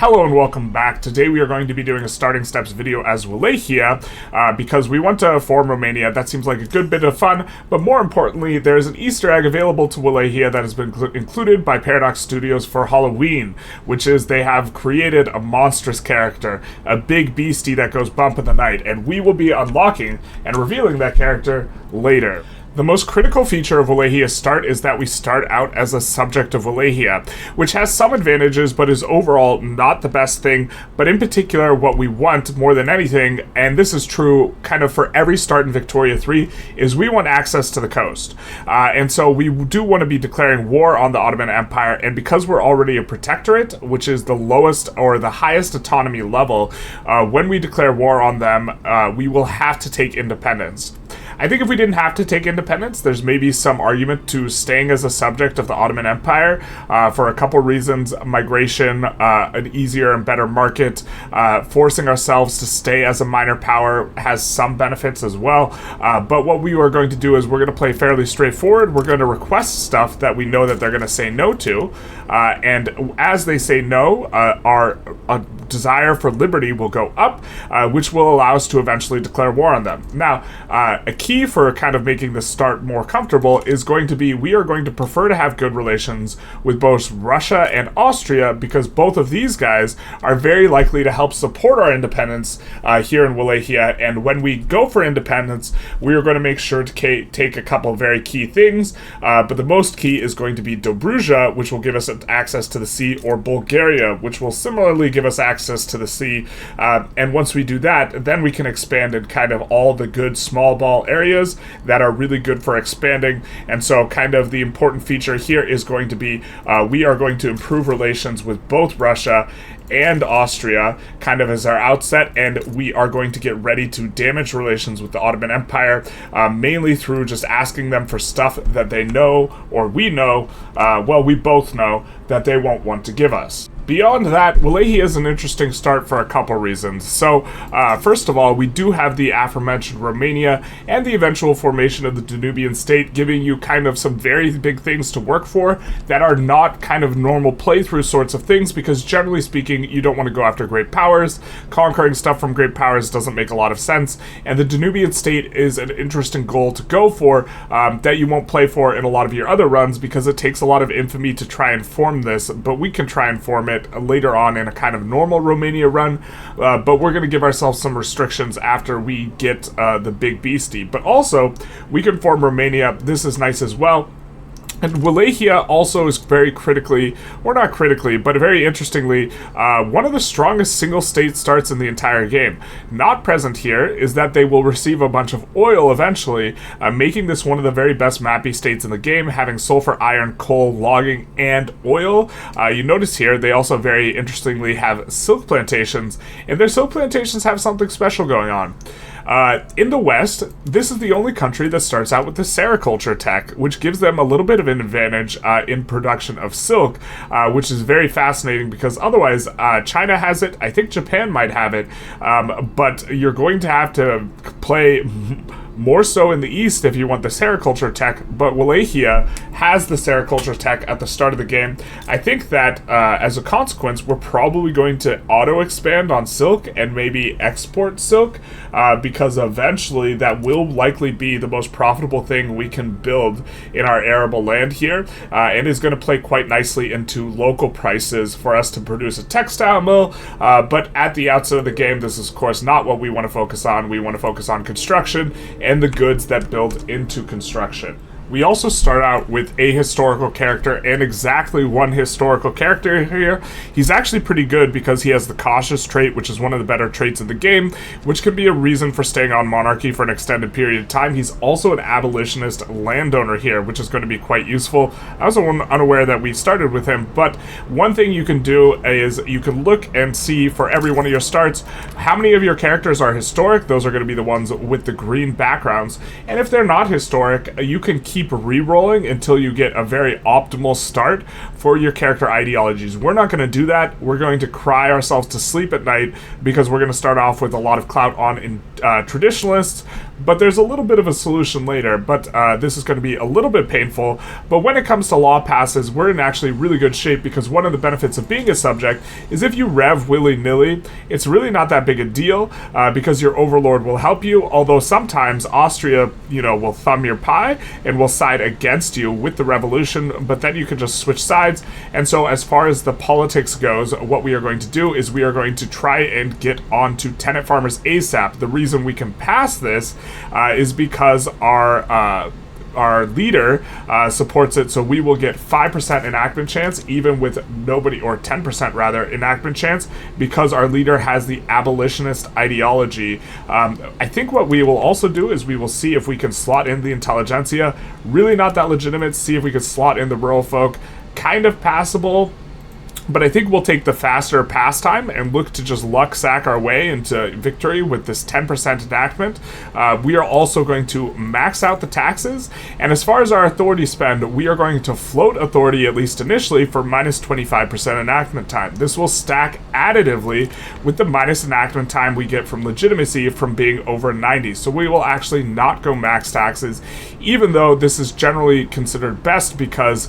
Hello and welcome back. Today we are going to be doing a starting steps video as Wallachia because we want to form Romania. That seems like a good bit of fun, but more importantly, there's an Easter egg available to Wallachia that has been included by Paradox Studios for Halloween, which is they have created a monstrous character, a big beastie that goes bump in the night, and we will be unlocking and revealing that character later. The most critical feature of Wallachia's start is that we start out as a subject of Wallachia, which has some advantages but is overall not the best thing, but in particular what we want more than anything, and this is true kind of for every start in Victoria 3, is we want access to the coast. And so we do want to be declaring war on the Ottoman Empire, and because we're already a protectorate, which is the lowest or the highest autonomy level, when we declare war on them, we will have to take independence. I think if we didn't have to take independence, there's maybe some argument to staying as a subject of the Ottoman Empire for a couple reasons. Migration, an easier and better market, forcing ourselves to stay as a minor power has some benefits as well. But what we are going to do is we're going to play fairly straightforward. We're going to request stuff that we know that they're going to say no to. And as they say no, our desire for liberty will go up, which will allow us to eventually declare war on them. Now, a key for kind of making this start more comfortable is going to be we are going to prefer to have good relations with both Russia and Austria, because both of these guys are very likely to help support our independence here in Wallachia. And when we go for independence, we are going to make sure to take a couple very key things, but the most key is going to be Dobruja, which will give us access to the sea, or Bulgaria, which will similarly give us access to the sea. And once we do that, then we can expand in kind of all the good small ball areas that are really good for expanding. And so kind of the important feature here is going to be we are going to improve relations with both Russia and Austria kind of as our outset, and we are going to get ready to damage relations with the Ottoman Empire, mainly through just asking them for stuff that they know, or we know, well, we both know, that they won't want to give us. Beyond that, Wallachia is an interesting start for a couple reasons. So, first of all, we do have the aforementioned Romania and the eventual formation of the Danubian state, giving you kind of some very big things to work for that are not kind of normal playthrough sorts of things, because generally speaking, you don't want to go after great powers. Conquering stuff from great powers doesn't make a lot of sense, and the Danubian state is an interesting goal to go for that you won't play for in a lot of your other runs, because it takes a lot of infamy to try and form this, but we can try and form it later on in a kind of normal Romania run, but we're going to give ourselves some restrictions after we get the big beastie. But also, we can form Romania. This is nice as well. And Wallachia also is very critically, or not critically, but very interestingly, one of the strongest single state starts in the entire game. Not present here is that they will receive a bunch of oil eventually, making this one of the very best mappy states in the game, having sulfur, iron, coal, logging, and oil. You notice here they also very interestingly have silk plantations, and their silk plantations have something special going on. In the West, this is the only country that starts out with the sericulture tech, which gives them a little bit of an advantage in production of silk, which is very fascinating, because otherwise China has it, I think Japan might have it, but you're going to have to play more so in the East if you want the sericulture tech, but Wallachia has the sericulture tech at the start of the game. I think that as a consequence, we're probably going to auto-expand on silk and maybe export silk, because eventually that will likely be the most profitable thing we can build in our arable land here, and is going to play quite nicely into local prices for us to produce a textile mill, but at the outset of the game, this is of course not what we want to focus on. We want to focus on construction and the goods that build into construction. We also start out with a historical character, and exactly one historical character here. He's actually pretty good because he has the cautious trait, which is one of the better traits in the game, which can be a reason for staying on monarchy for an extended period of time. He's also an abolitionist landowner here, which is going to be quite useful. I was unaware that we started with him, but one thing you can do is you can look and see for every one of your starts how many of your characters are historic. Those are going to be the ones with the green backgrounds, and if they're not historic, you can keep re-rolling until you get a very optimal start for your character ideologies. We're not going to do that. We're going to cry ourselves to sleep at night, because we're going to start off with a lot of clout on traditionalists, but there's a little bit of a solution later, but this is going to be a little bit painful. But when it comes to law passes, we're in actually really good shape, because one of the benefits of being a subject is if you rev willy-nilly, it's really not that big a deal, because your overlord will help you, although sometimes Austria, will thumb your pie and will side against you with the revolution, but then you can just switch sides. And so as far as the politics goes, what we are going to do is we are going to try and get onto tenant farmers ASAP. The reason we can pass this is because our leader supports it, so we will get 5% enactment chance, even with nobody, or 10% rather, enactment chance, because our leader has the abolitionist ideology. I think what we will also do is we will see if we can slot in the Intelligentsia. Really not that legitimate. See if we can slot in the rural folk. Kind of passable. But I think we'll take the faster pastime and look to just luck sack our way into victory with this 10% enactment. We are also going to max out the taxes, and as far as our authority spend, we are going to float authority, at least initially, for minus 25% enactment time. This will stack additively with the minus enactment time we get from legitimacy from being over 90. So we will actually not go max taxes, even though this is generally considered best, because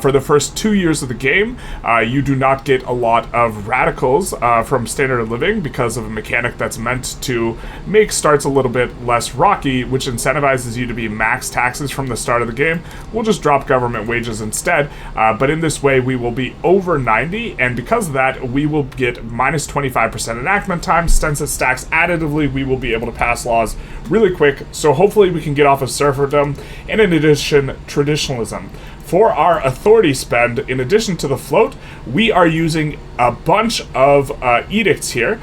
for the first 2 years of the game, you do not get a lot of radicals from standard of living, because of a mechanic that's meant to make starts a little bit less rocky, which incentivizes you to be max taxes from the start of the game. We'll just drop government wages instead, but in this way we will be over 90, and because of that we will get minus 25% enactment time. Since it stacks additively, we will be able to pass laws really quick, so hopefully we can get off of serfdom, and in addition, traditionalism. For our authority spend, in addition to the float, we are using a bunch of edicts here,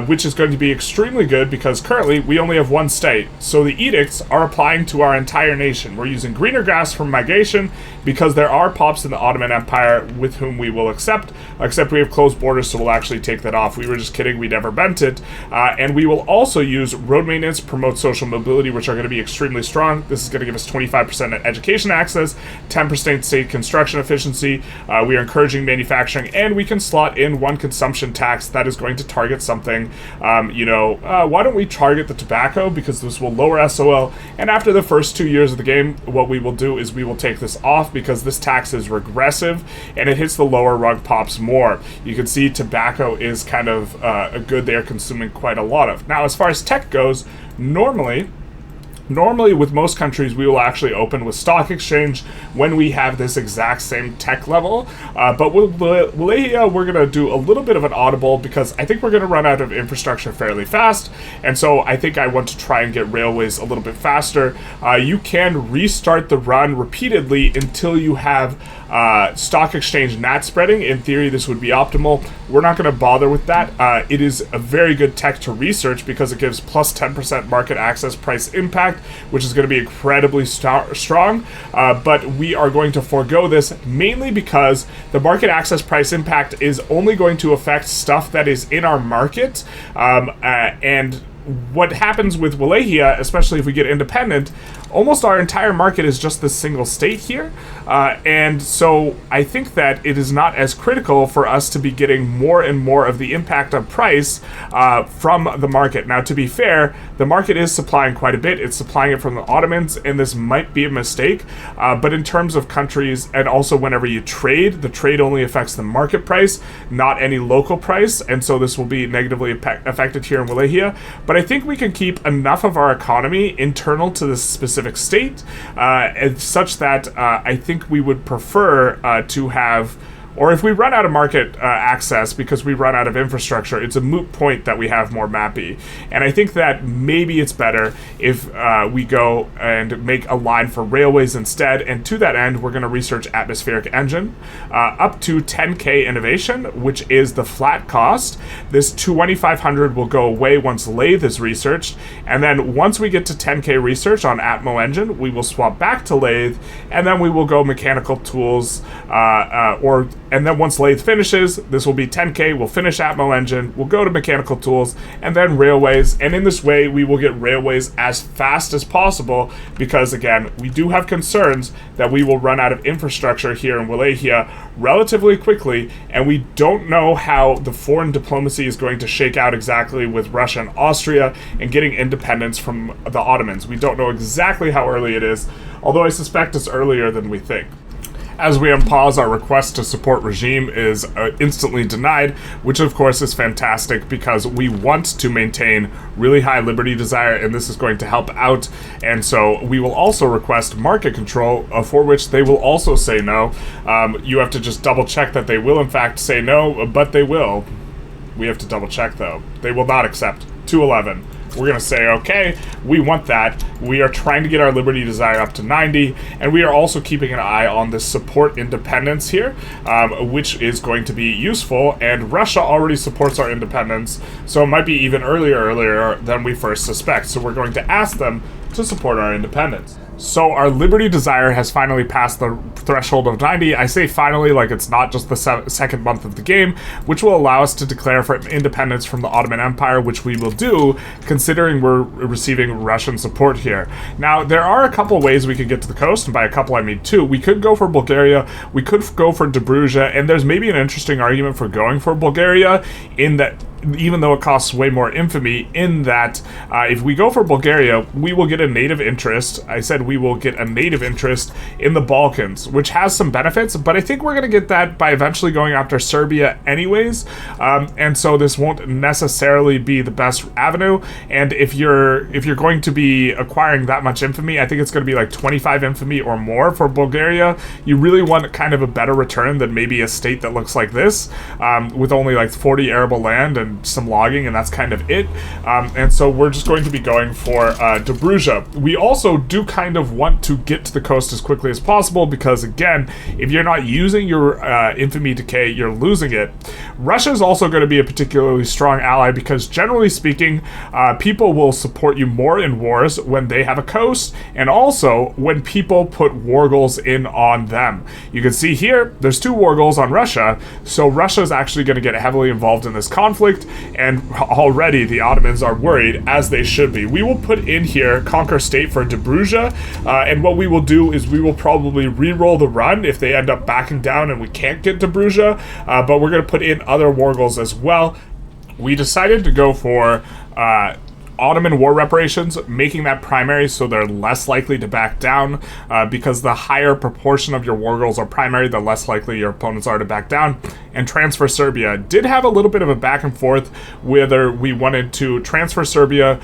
which is going to be extremely good, because currently we only have one state. So the edicts are applying to our entire nation. We're using greener grass for migration, because there are pops in the Ottoman Empire with whom we will accept we have closed borders, so we'll actually take that off. We were just kidding, we never meant it. And we will also use road maintenance, promote social mobility, which are going to be extremely strong. This is going to give us 25% education access, 10% state construction efficiency. We are encouraging manufacturing, and we can slot in one consumption tax that is going to target something. Why don't we target the tobacco, because this will lower SOL, and after the first 2 years of the game, what we will do is we will take this off, because this tax is regressive and it hits the lower rung pops more. You can see tobacco is kind of a good they're consuming quite a lot of. Now, as far as tech goes, normally with most countries, we will actually open with stock exchange when we have this exact same tech level. But with Wallachia, we're going to do a little bit of an audible, because I think we're going to run out of infrastructure fairly fast. And so I think I want to try and get railways a little bit faster. You can restart the run repeatedly until you have stock exchange NAT spreading. In theory, this would be optimal. We're not going to bother with that. It is a very good tech to research, because it gives plus 10% market access price impact, which is going to be incredibly strong, but we are going to forego this mainly because the market access price impact is only going to affect stuff that is in our market, and what happens with Wallachia, especially if we get independent, almost our entire market is just this single state here, and so I think that it is not as critical for us to be getting more and more of the impact of price from the market. Now, to be fair, the market is supplying quite a bit. It's supplying it from the Ottomans, and this might be a mistake, but in terms of countries, and also whenever you trade, the trade only affects the market price, not any local price, and so this will be negatively affected here in Wallachia. But I think we can keep enough of our economy internal to this specific state, such that I think we would prefer to have, or if we run out of market access because we run out of infrastructure, it's a moot point that we have more mappy. And I think that maybe it's better if we go and make a line for railways instead, and to that end, we're going to research atmospheric engine up to 10k innovation, which is the flat cost. This 2500 will go away once lathe is researched, and then once we get to 10k research on Atmo engine, we will swap back to lathe, and then we will go mechanical tools or And then once lathe finishes, this will be 10K, we'll finish Atmo engine, we'll go to mechanical tools, and then railways. And in this way, we will get railways as fast as possible because, again, we do have concerns that we will run out of infrastructure here in Wallachia relatively quickly, and we don't know how the foreign diplomacy is going to shake out exactly with Russia and Austria and getting independence from the Ottomans. We don't know exactly how early it is, although I suspect it's earlier than we think. As we unpause, our request to support regime is instantly denied, which of course is fantastic because we want to maintain really high liberty desire, and this is going to help out. And so we will also request market control, for which they will also say no. You have to just double check that they will in fact say no, but they will. We have to double check though. They will not accept 211. We're going to say, okay, we want that. We are trying to get our liberty desire up to 90, and we are also keeping an eye on this support independence here, which is going to be useful, and Russia already supports our independence, so it might be even earlier than we first suspect. So we're going to ask them to support our independence. So our liberty desire has finally passed the threshold of 90. I say finally like it's not just the second month of the game, which will allow us to declare for independence from the Ottoman Empire, which we will do, considering we're receiving Russian support here. Now, there are a couple ways we could get to the coast, and by a couple I mean two. We could go for Bulgaria, we could go for Dobruja, and there's maybe an interesting argument for going for Bulgaria in that, even though it costs way more infamy, in that if we go for Bulgaria, we will get a native interest. I said we will get a native interest in the Balkans, which has some benefits, but I think we're going to get that by eventually going after Serbia anyways, and so this won't necessarily be the best avenue. And if you're going to be acquiring that much infamy, I think it's going to be like 25 infamy or more for Bulgaria. You really want kind of a better return than maybe a state that looks like this, with only like 40 arable land and some logging, and that's kind of it. And so we're just going to be going for Dobruja. We also do kind of want to get to the coast as quickly as possible because, again, if you're not using your infamy decay, you're losing it. Russia is also going to be a particularly strong ally because, generally speaking, people will support you more in wars when they have a coast, and also when people put war goals in on them. You can see here, there's 2 war goals on Russia, so Russia is actually going to get heavily involved in this conflict, and already the Ottomans are worried, as they should be. We will put in here Conquer State for Dobruja, and what we will do is we will probably re-roll the run if they end up backing down and we can't get Dobruja, but we're going to put in other war goals as well. We decided to go for Ottoman war reparations, making that primary so they're less likely to back down, because the higher proportion of your war goals are primary, the less likely your opponents are to back down. And transfer Serbia did have a little bit of a back and forth whether we wanted to transfer Serbia,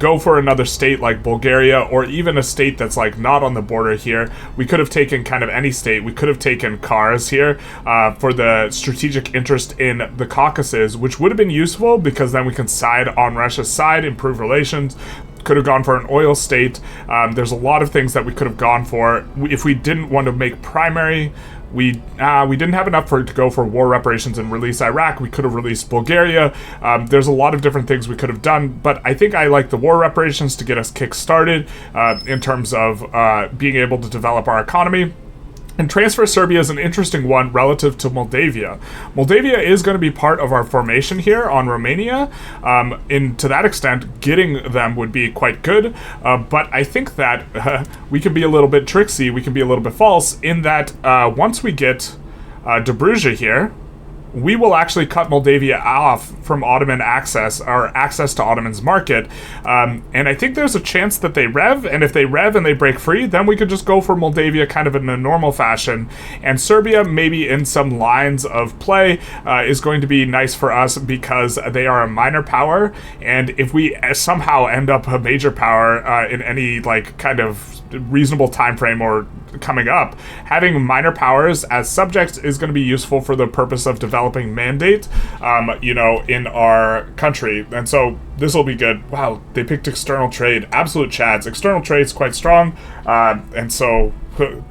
go for another state like Bulgaria, or even a state that's like not on the border here. We could have taken kind of any state. We could have taken Kars here for the strategic interest in the Caucasus, which would have been useful because then we can side on Russia's side, improve relations. Could have gone for an oil state. There's a lot of things that we could have gone for. If we didn't want to make primary, we didn't have enough to go for war reparations and release Iraq. We could have released Bulgaria. There's a lot of different things we could have done, but I think I like the war reparations to get us kick-started in terms of being able to develop our economy. And transfer Serbia is an interesting one relative to Moldavia. Moldavia is going to be part of our formation here on Romania. To that extent, getting them would be quite good. But I think that we can be a little bit tricksy, we can be a little bit false, in that once we get Dobruja here, we will actually cut Moldavia off from Ottoman access, or access to Ottoman's market. And I think there's a chance that they rev, and if they rev and they break free, then we could just go for Moldavia kind of in a normal fashion. And Serbia, maybe in some lines of play, is going to be nice for us because they are a minor power, and if we somehow end up a major power in any like kind of reasonable time frame or coming up, having minor powers as subjects is going to be useful for the purpose of developing mandate, in our country. And so this will be good. Wow, they picked external trade. Absolute chads. External trade is quite strong, and so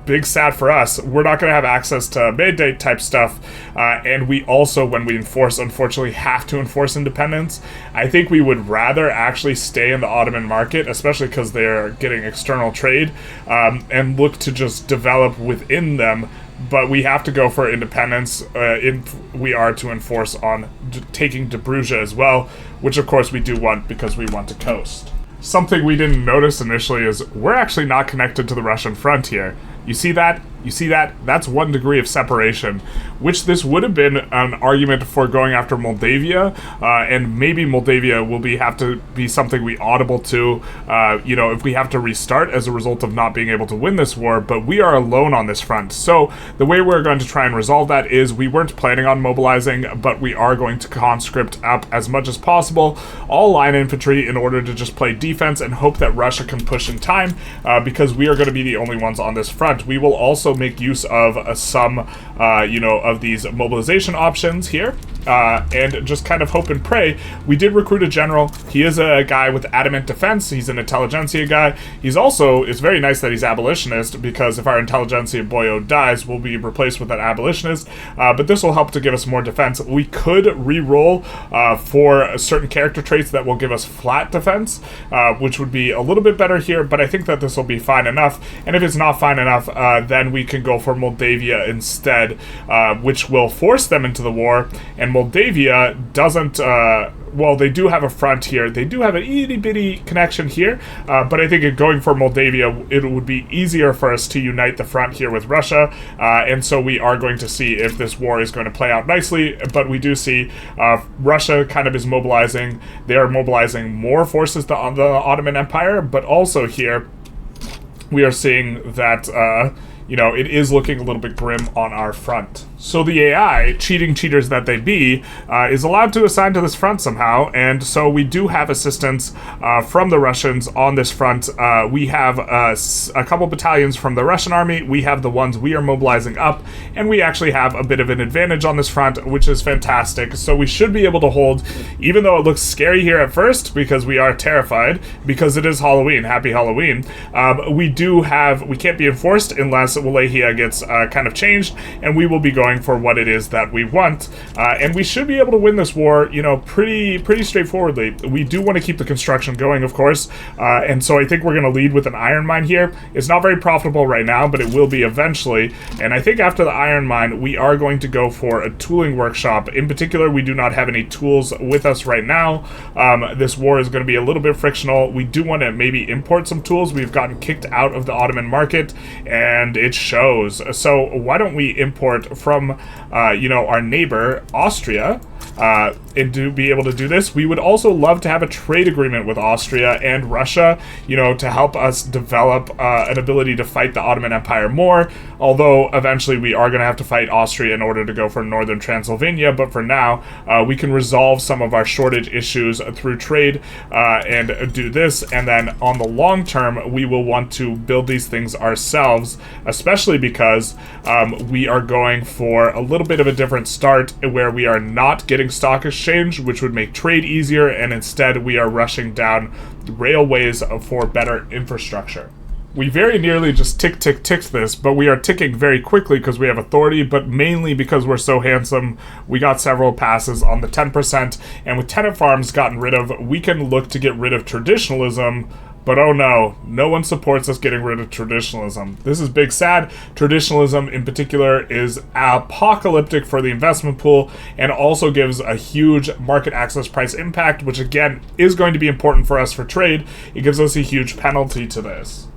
big sad for us. We're not going to have access to mandate type stuff, and we also, when we enforce, unfortunately have to enforce independence. I think we would rather actually stay in the Ottoman market, especially because they're getting external trade, and look to just develop within them but we have to go for independence if we are to enforce on taking Dobruja as well, which of course we do want because we want to coast. Something we didn't notice initially is we're actually not connected to the Russian front here. You see that? You see that? That's 1 degree of separation, which this would have been an argument for going after Moldavia, and maybe Moldavia will have to be something we audible to, if we have to restart as a result of not being able to win this war, but we are alone on this front. So the way we're going to try and resolve that is we weren't planning on mobilizing, but we are going to conscript up as much as possible all line infantry in order to just play defense and hope that Russia can push in time, because we are going to be the only ones on this front. We will also make use of some, of these mobilization options here, and just kind of hope and pray. We did recruit a general. He is a guy with adamant defense. He's an Intelligentsia guy. It's very nice that he's abolitionist, because if our Intelligentsia boyo dies, we'll be replaced with an abolitionist, but this will help to give us more defense. We could re-roll for certain character traits that will give us flat defense, which would be a little bit better here, but I think that this will be fine enough, and if it's not fine enough, then we can go for Moldavia instead, which will force them into the war. And Moldavia doesn't, they do have a front here. They do have an itty-bitty connection here, but I think going for Moldavia, it would be easier for us to unite the front here with Russia, and so we are going to see if this war is going to play out nicely, but we do see Russia kind of is mobilizing. They are mobilizing more forces on the Ottoman Empire, but also here we are seeing that it is looking a little bit grim on our front. So the AI, cheaters that they be, is allowed to assign to this front somehow, and so we do have assistance from the Russians on this front. We have a couple battalions from the Russian army, we have the ones we are mobilizing up, and we actually have a bit of an advantage on this front, which is fantastic. So we should be able to hold, even though it looks scary here at first, because we are terrified, because it is Halloween, happy Halloween, we can't be enforced unless Wallachia gets kind of changed, and we will be going for what it is that we want, and we should be able to win this war, pretty straightforwardly. We do want to keep the construction going, of course, and so I think we're going to lead with an iron mine here. It's not very profitable right now, but it will be eventually, and I think after the iron mine, we are going to go for a tooling workshop. In particular, we do not have any tools with us right now. This war is going to be a little bit frictional. We do want to maybe import some tools. We've gotten kicked out of the Ottoman market, and it shows. So why don't we import from our neighbor Austria, and to be able to do this, we would also love to have a trade agreement with Austria and Russia, to help us develop an ability to fight the Ottoman Empire more, although eventually we are going to have to fight Austria in order to go for northern Transylvania, but for now, we can resolve some of our shortage issues through trade, and do this, and then on the long term, we will want to build these things ourselves, especially because we are going for a little bit of a different start, where we are not getting stock exchange, which would make trade easier, and instead we are rushing down railways for better infrastructure. We very nearly just ticked this, but we are ticking very quickly because we have authority, but mainly because we're so handsome. We got several passes on the 10%, and with tenant farms gotten rid of, we can look to get rid of traditionalism. But oh no, no one supports us getting rid of traditionalism. This is big sad. Traditionalism in particular is apocalyptic for the investment pool, and also gives a huge market access price impact, which again is going to be important for us for trade. It gives us a huge penalty to this.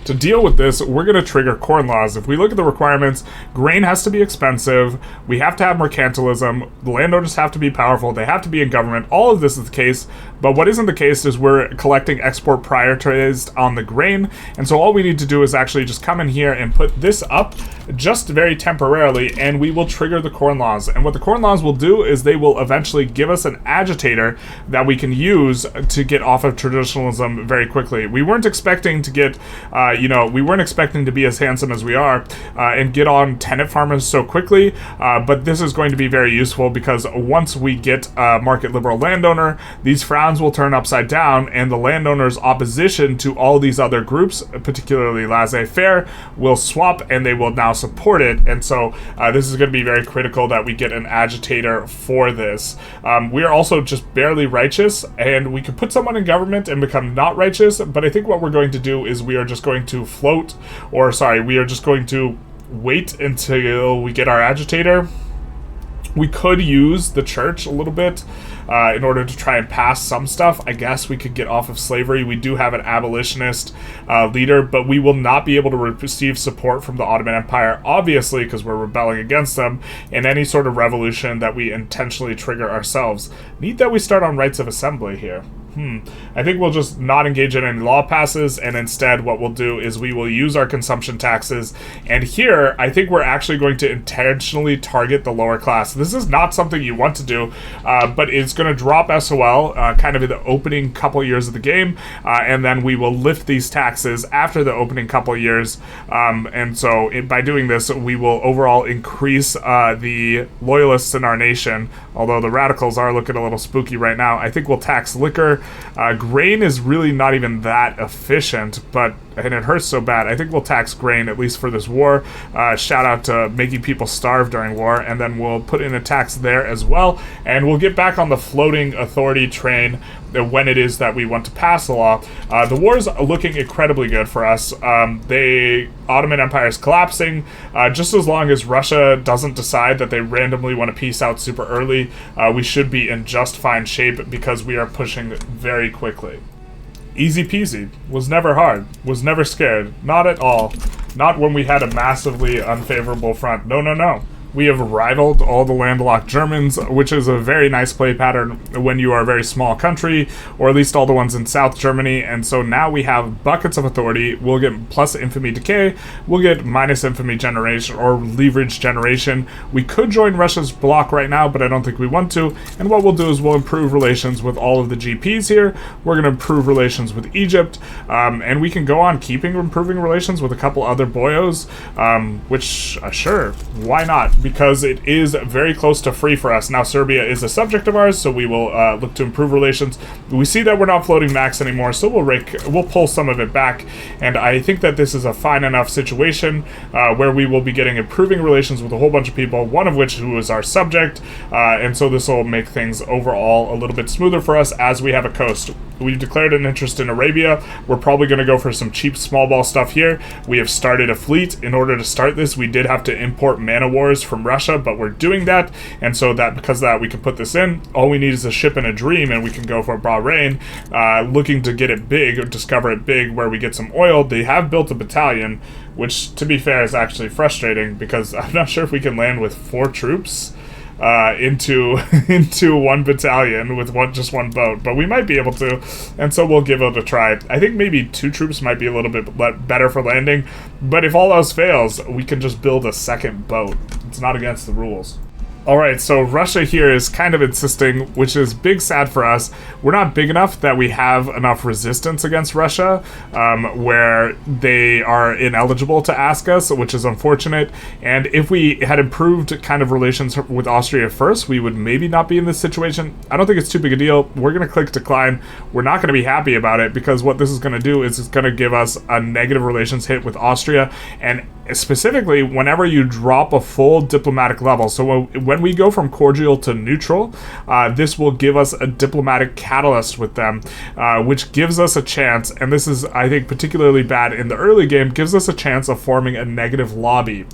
To deal with this, we're going to trigger corn laws. If we look at the requirements, grain has to be expensive, we have to have mercantilism, the landowners have to be powerful, they have to be in government. All of this is the case, but what isn't the case is we're collecting export prioritized on the grain, and so all we need to do is actually just come in here and put this up just very temporarily, and we will trigger the corn laws. And what the corn laws will do is they will eventually give us an agitator that we can use to get off of traditionalism very quickly. We weren't expecting to get we weren't expecting to be as handsome as we are and get on tenant farmers so quickly, but this is going to be very useful, because once we get a market liberal landowner, these frowns will turn upside down, and the landowner's opposition to all these other groups, particularly laissez-faire, will swap, and they will now support it. And so this is going to be very critical that we get an agitator for this. We are also just barely righteous, and we could put someone in government and become not righteous, but I think what we're going to do is we are just going to wait until we get our agitator. We could use the church a little bit in order to try and pass some stuff. I guess we could get off of slavery. We do have an abolitionist leader, but we will not be able to receive support from the Ottoman Empire, obviously, because we're rebelling against them in any sort of revolution that we intentionally trigger ourselves. Neat that we start on rights of assembly here. I think we'll just not engage in any law passes, and instead what we'll do is we will use our consumption taxes. And here, I think we're actually going to intentionally target the lower class. This is not something you want to do, but it's going to drop SOL kind of in the opening couple years of the game, and then we will lift these taxes after the opening couple years. And so by doing this, we will overall increase the loyalists in our nation, although the radicals are looking a little spooky right now. I think we'll tax liquor. Grain is really not even that efficient, and it hurts so bad. I think we'll tax grain, at least for this war. Shout out to making people starve during war, and then we'll put in a tax there as well, and we'll get back on the floating authority train when it is that we want to pass the law. The war is looking incredibly good for us. The Ottoman Empire is collapsing. Just as long as Russia doesn't decide that they randomly want to peace out super early, we should be in just fine shape because we are pushing very quickly. Easy peasy. Was never hard. Was never scared. Not at all. Not when we had a massively unfavorable front. No, no, no. We have rivaled all the landlocked Germans, which is a very nice play pattern when you are a very small country, or at least all the ones in South Germany. And so now we have buckets of authority. We'll get plus infamy decay. We'll get minus infamy generation or leverage generation. We could join Russia's bloc right now, but I don't think we want to. And what we'll do is we'll improve relations with all of the GPs here. We're going to improve relations with Egypt, and we can go on improving relations with a couple other boyos, which sure, why not? Because it is very close to free for us. Now Serbia is a subject of ours, so we will look to improve relations. We see that we're not floating max anymore, so we'll pull some of it back, and I think that this is a fine enough situation where we will be getting improving relations with a whole bunch of people, one of which who is our subject, and so this will make things overall a little bit smoother for us as we have a coast. We've declared an interest in Arabia. We're probably going to go for some cheap small ball stuff here. We have started a fleet. In order to start this, we did have to import man-o-wars from Russia, but we're doing that, and so that because of that we can put this in. All we need is a ship and a dream, and we can go for Bahrain, looking to get it big, or discover it big, where we get some oil. They have built a battalion, which, to be fair, is actually frustrating, because I'm not sure if we can land with 4 troops into one battalion with just one boat, but we might be able to, and so we'll give it a try. I think maybe 2 troops might be a little bit better for landing, but if all else fails, we can just build a second boat. It's not against the rules. Alright, so Russia here is kind of insisting, which is big sad for us. We're not big enough that we have enough resistance against Russia, where they are ineligible to ask us, which is unfortunate. And if we had improved kind of relations with Austria first, we would maybe not be in this situation. I don't think it's too big a deal. We're going to click decline. We're not going to be happy about it, because what this is going to do is it's going to give us a negative relations hit with Austria, and specifically whenever you drop a full diplomatic level. So when we go from cordial to neutral, this will give us a diplomatic catalyst with them, which gives us a chance, and this is, I think, particularly bad in the early game, gives us a chance of forming a negative lobby.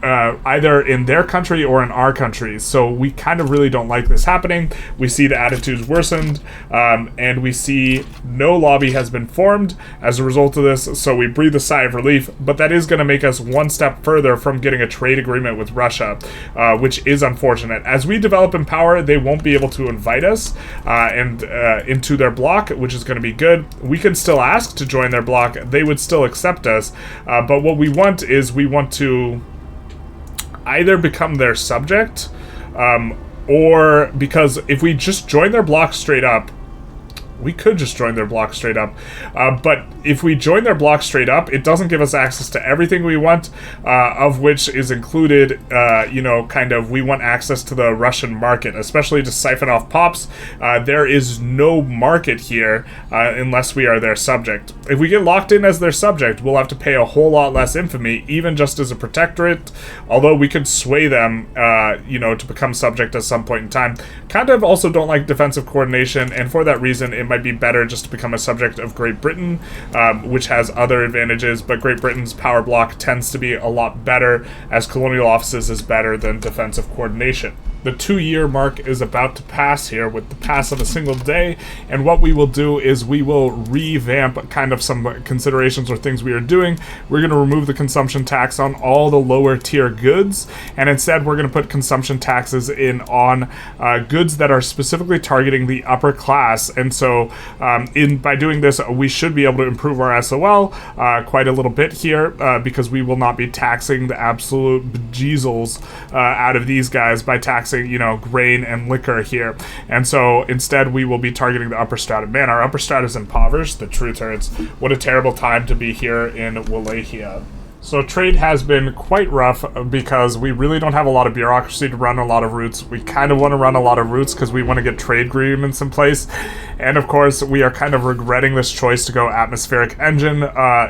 Either in their country or in our country. So we kind of really don't like this happening. We see the attitudes worsened, and we see no lobby has been formed as a result of this, so we breathe a sigh of relief, but that is going to make us one step further from getting a trade agreement with Russia, which is unfortunate. As we develop in power, they won't be able to invite us into their bloc, which is going to be good. We can still ask to join their bloc. They would still accept us, but what we want is we want to either become their subject, or, because if we just join their bloc straight up, we could just join their bloc straight up, but if we join their bloc straight up, it doesn't give us access to everything we want, of which is included, we want access to the Russian market, especially to siphon off pops. There is no market here unless we are their subject. If we get locked in as their subject, we'll have to pay a whole lot less infamy, even just as a protectorate, although we could sway them, to become subject at some point in time. Kind of also don't like defensive coordination, and for that reason, it might be better just to become a subject of Great Britain, which has other advantages, but Great Britain's power block tends to be a lot better, as colonial offices is better than defensive coordination. The 2-year mark is about to pass here with the pass of a single day, and what we will do is we will revamp kind of some considerations or things we are doing. We're going to remove the consumption tax on all the lower tier goods, and instead we're going to put consumption taxes in on goods that are specifically targeting the upper class. And so by doing this, we should be able to improve our SOL quite a little bit here, because we will not be taxing the absolute bejeezles out of these guys by taxing, grain and liquor here. And so instead we will be targeting the upper strata. Man, our upper strata is impoverished. The truth hurts. What a terrible time to be here in Wallachia. So trade has been quite rough because we really don't have a lot of bureaucracy to run a lot of routes. We kind of want to run a lot of routes because we want to get trade agreements in place. And of course, we are kind of regretting this choice to go atmospheric engine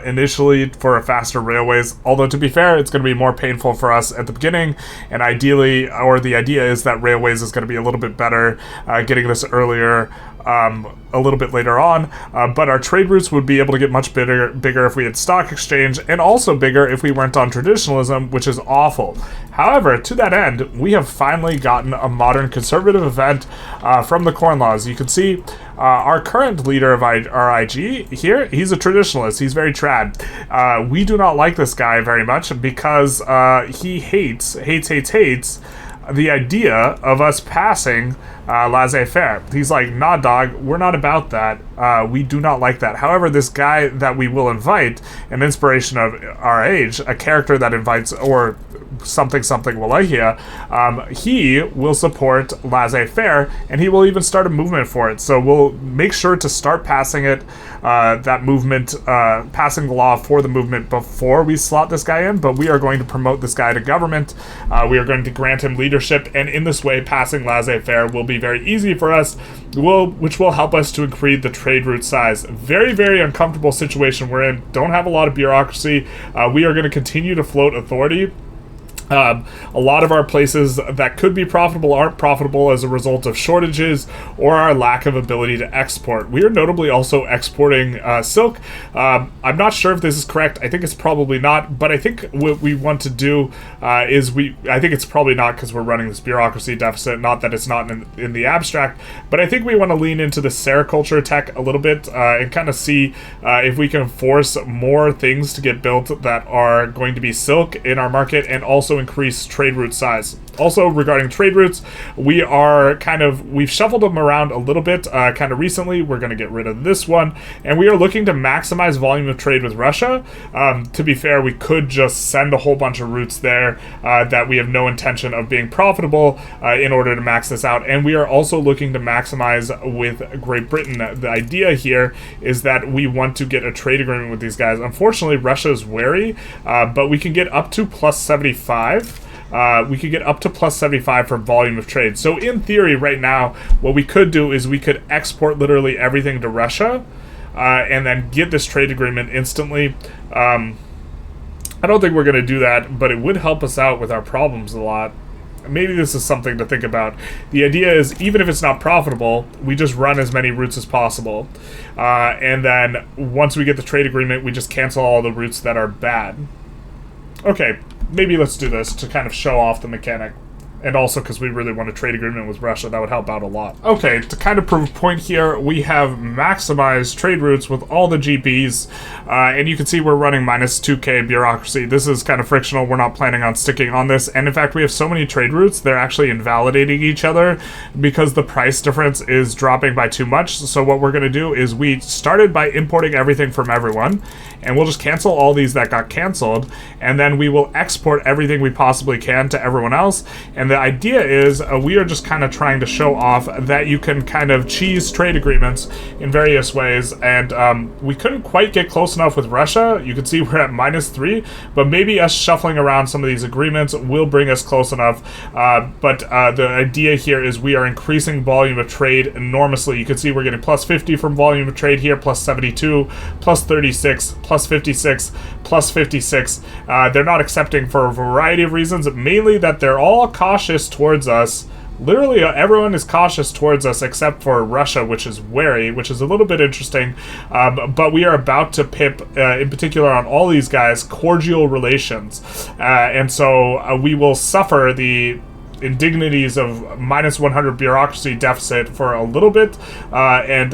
initially for faster railways. Although, to be fair, it's going to be more painful for us at the beginning. And ideally, or the idea is that railways is going to be a little bit better getting this earlier, a little bit later on, but our trade routes would be able to get much bigger if we had stock exchange, and also bigger if we weren't on traditionalism, which is awful. However, to that end, we have finally gotten a modern conservative event from the Corn Laws. You can see our current leader of our IG here, he's a traditionalist. He's very trad. We do not like this guy very much because he hates the idea of us passing laissez-faire. He's like, nah, dog, we're not about that. We do not like that. However, this guy that we will invite, an inspiration of our age, a character that invites, or something Wallachia, he will support laissez-faire, and he will even start a movement for it. So we'll make sure to start passing it, that movement, passing the law for the movement before we slot this guy in, but we are going to promote this guy to government. We are going to grant him leadership, and in this way, passing laissez-faire will be very easy for us, which will help us to increase the trade route size. Very, very uncomfortable situation we're in. Don't have a lot of bureaucracy. We are going to continue to float authority. A lot of our places that could be profitable aren't profitable as a result of shortages or our lack of ability to export. We are notably also exporting silk. I'm not sure if this is correct. I think it's probably not, but I think what we want to do is I think it's probably not because we're running this bureaucracy deficit, not that it's not in the abstract, but I think we want to lean into the sericulture tech a little bit and kind of see if we can force more things to get built that are going to be silk in our market, and also increase trade route size. Also, regarding trade routes, we've shuffled them around a little bit kind of recently. We're going to get rid of this one, and we are looking to maximize volume of trade with Russia. To be fair, we could just send a whole bunch of routes there that we have no intention of being profitable in order to max this out, and we are also looking to maximize with Great Britain. The idea here is that we want to get a trade agreement with these guys. Unfortunately, Russia is wary, but we can get up to plus 75. We could get up to plus 75 for volume of trade. So in theory, right now, what we could do is we could export literally everything to Russia and then get this trade agreement instantly. I don't think we're going to do that, but it would help us out with our problems a lot. Maybe this is something to think about. The idea is, even if it's not profitable, we just run as many routes as possible. And then once we get the trade agreement, we just cancel all the routes that are bad. Okay. Maybe let's do this to kind of show off the mechanic. And also because we really want a trade agreement with Russia, that would help out a lot. Okay, to kind of prove a point here, we have maximized trade routes with all the GPs, and you can see we're running minus 2k bureaucracy. This is kind of frictional. We're not planning on sticking on this, and in fact, we have so many trade routes, they're actually invalidating each other because the price difference is dropping by too much. So what we're going to do is we started by importing everything from everyone, and we'll just cancel all these that got canceled, and then we will export everything we possibly can to everyone else. And the idea is we are just kind of trying to show off that you can kind of cheese trade agreements in various ways, and we couldn't quite get close enough with Russia. You can see we're at -3, but maybe us shuffling around some of these agreements will bring us close enough. But the idea here is we are increasing volume of trade enormously. You can see we're getting plus 50 from volume of trade here, plus 72, plus 36, plus 56, plus 56. They're not accepting for a variety of reasons, mainly that they're all cautious towards us literally everyone is cautious towards us except for Russia, which is wary, which is a little bit interesting. But we are about to pip, in particular on all these guys, cordial relations. And so we will suffer the indignities of minus 100 bureaucracy deficit for a little bit, and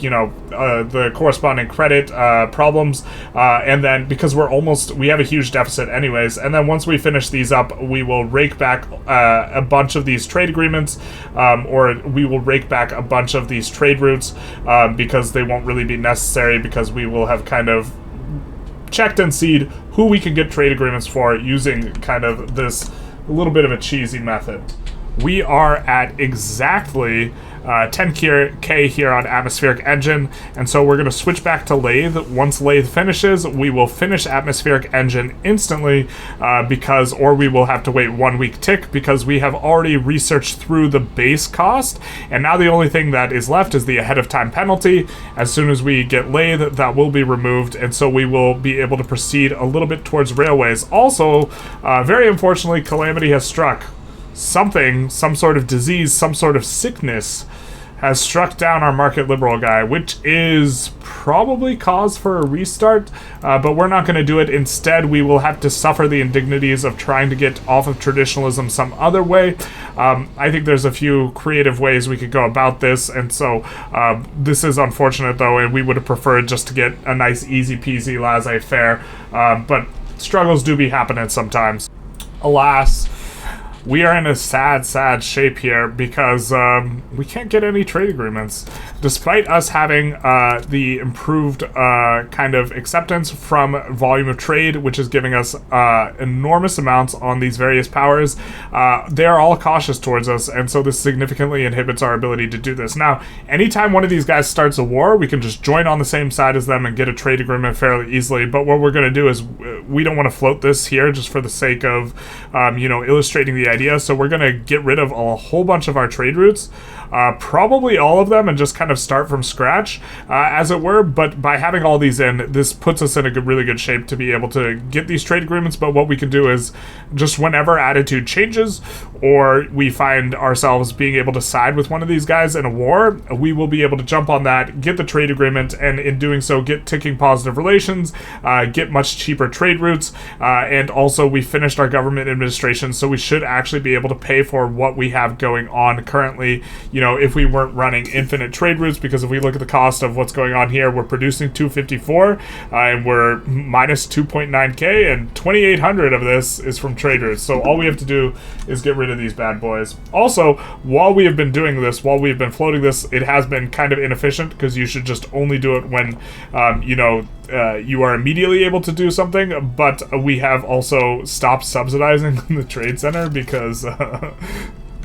the corresponding credit problems, and then because we have a huge deficit anyways, and then once we finish these up, we will rake back a bunch of these trade agreements, or we will rake back a bunch of these trade routes, because they won't really be necessary, because we will have kind of checked and seed who we can get trade agreements for using kind of this a little bit of a cheesy method. We are at exactly 10K here on Atmospheric Engine, and so we're going to switch back to Lathe. Once Lathe finishes, we will finish Atmospheric Engine instantly, or we will have to wait 1 week tick, because we have already researched through the base cost, and now the only thing that is left is the ahead of time penalty. As soon as we get Lathe, that will be removed, and so we will be able to proceed a little bit towards railways. Also, very unfortunately, calamity has struck. Some sort of disease, some sort of sickness has struck down our market liberal guy, which is probably cause for a restart, but we're not going to do it. Instead, we will have to suffer the indignities of trying to get off of traditionalism some other way. I think there's a few creative ways we could go about this, and so this is unfortunate though, and we would have preferred just to get a nice easy peasy laissez-faire, but struggles do be happening sometimes. Alas, we are in a sad shape here, because we can't get any trade agreements. Despite us having the improved kind of acceptance from volume of trade, which is giving us enormous amounts on these various powers, they are all cautious towards us, and so this significantly inhibits our ability to do this. Now, anytime one of these guys starts a war, we can just join on the same side as them and get a trade agreement fairly easily, but what we're going to do is we don't want to float this here just for the sake of, illustrating the idea, so we're going to get rid of a whole bunch of our trade routes, probably all of them, and just kind of start from scratch, as it were. But by having all these in, this puts us in a really good shape to be able to get these trade agreements. But what we can do is, just whenever attitude changes, or we find ourselves being able to side with one of these guys in a war, we will be able to jump on that, get the trade agreement, and in doing so, get ticking positive relations, get much cheaper trade routes, and also we finished our government administration, so we should actually be able to pay for what we have going on currently, if we weren't running infinite trade routes, because if we look at the cost of what's going on here, we're producing 254, and we're minus 2.9K, and 2,800 of this is from trade routes, so all we have to do is get rid of these bad boys. Also, while we have been doing this, while we've been floating this, it has been kind of inefficient, because you should just only do it when, you are immediately able to do something, but we have also stopped subsidizing the trade center, because that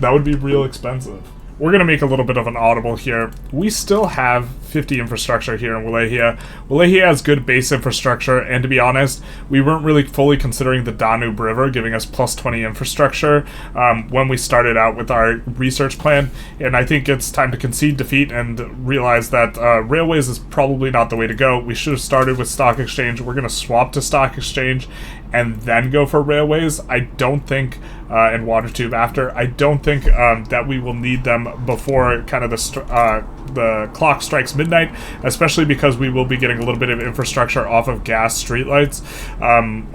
would be real expensive. We're going to make a little bit of an audible here. We still have 50 infrastructure here in Wallachia. Wallachia has good base infrastructure, and to be honest, we weren't really fully considering the Danube River giving us plus 20 infrastructure when we started out with our research plan, and I think it's time to concede defeat and realize that railways is probably not the way to go. We should have started with stock exchange. We're going to swap to stock exchange and then go for railways. I don't think, and water tube after, I don't think that we will need them before kind of the clock strikes midnight, especially because we will be getting a little bit of infrastructure off of gas streetlights.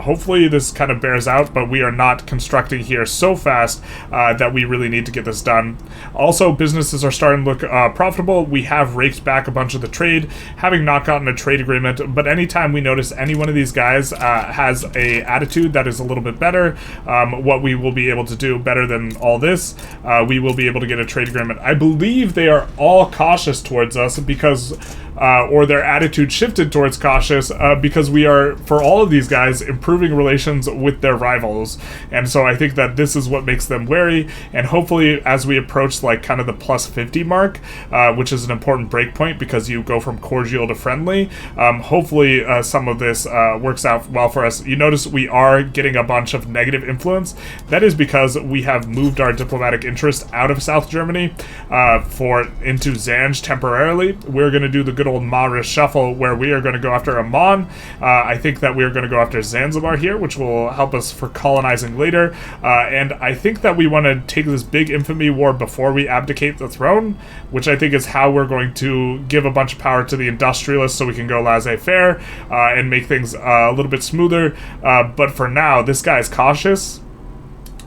Hopefully this kind of bears out, but we are not constructing here so fast that we really need to get this done. Also, businesses are starting to look profitable. We have raked back a bunch of the trade, having not gotten a trade agreement, but anytime we notice any one of these guys has a attitude that is a little bit better, what we will be able to do better than all this, we will be able to get a trade agreement. I believe they are all cautious towards us because or their attitude shifted towards cautious because we are, for all of these guys, improving relations with their rivals, and so I think that this is what makes them wary, and hopefully as we approach like kind of the plus 50 mark, which is an important breakpoint because you go from cordial to friendly, hopefully some of this works out well for us. You notice we are getting a bunch of negative influence. That is because we have moved our diplomatic interest out of South Germany into Zanj temporarily. We're going to do the good good old Ma reshuffle where we are going to go after Amman. I think that we are going to go after Zanzibar here, which will help us for colonizing later. And I think that we want to take this big infamy war before we abdicate the throne, which I think is how we're going to give a bunch of power to the industrialists so we can go laissez-faire and make things a little bit smoother. But for now, this guy's cautious.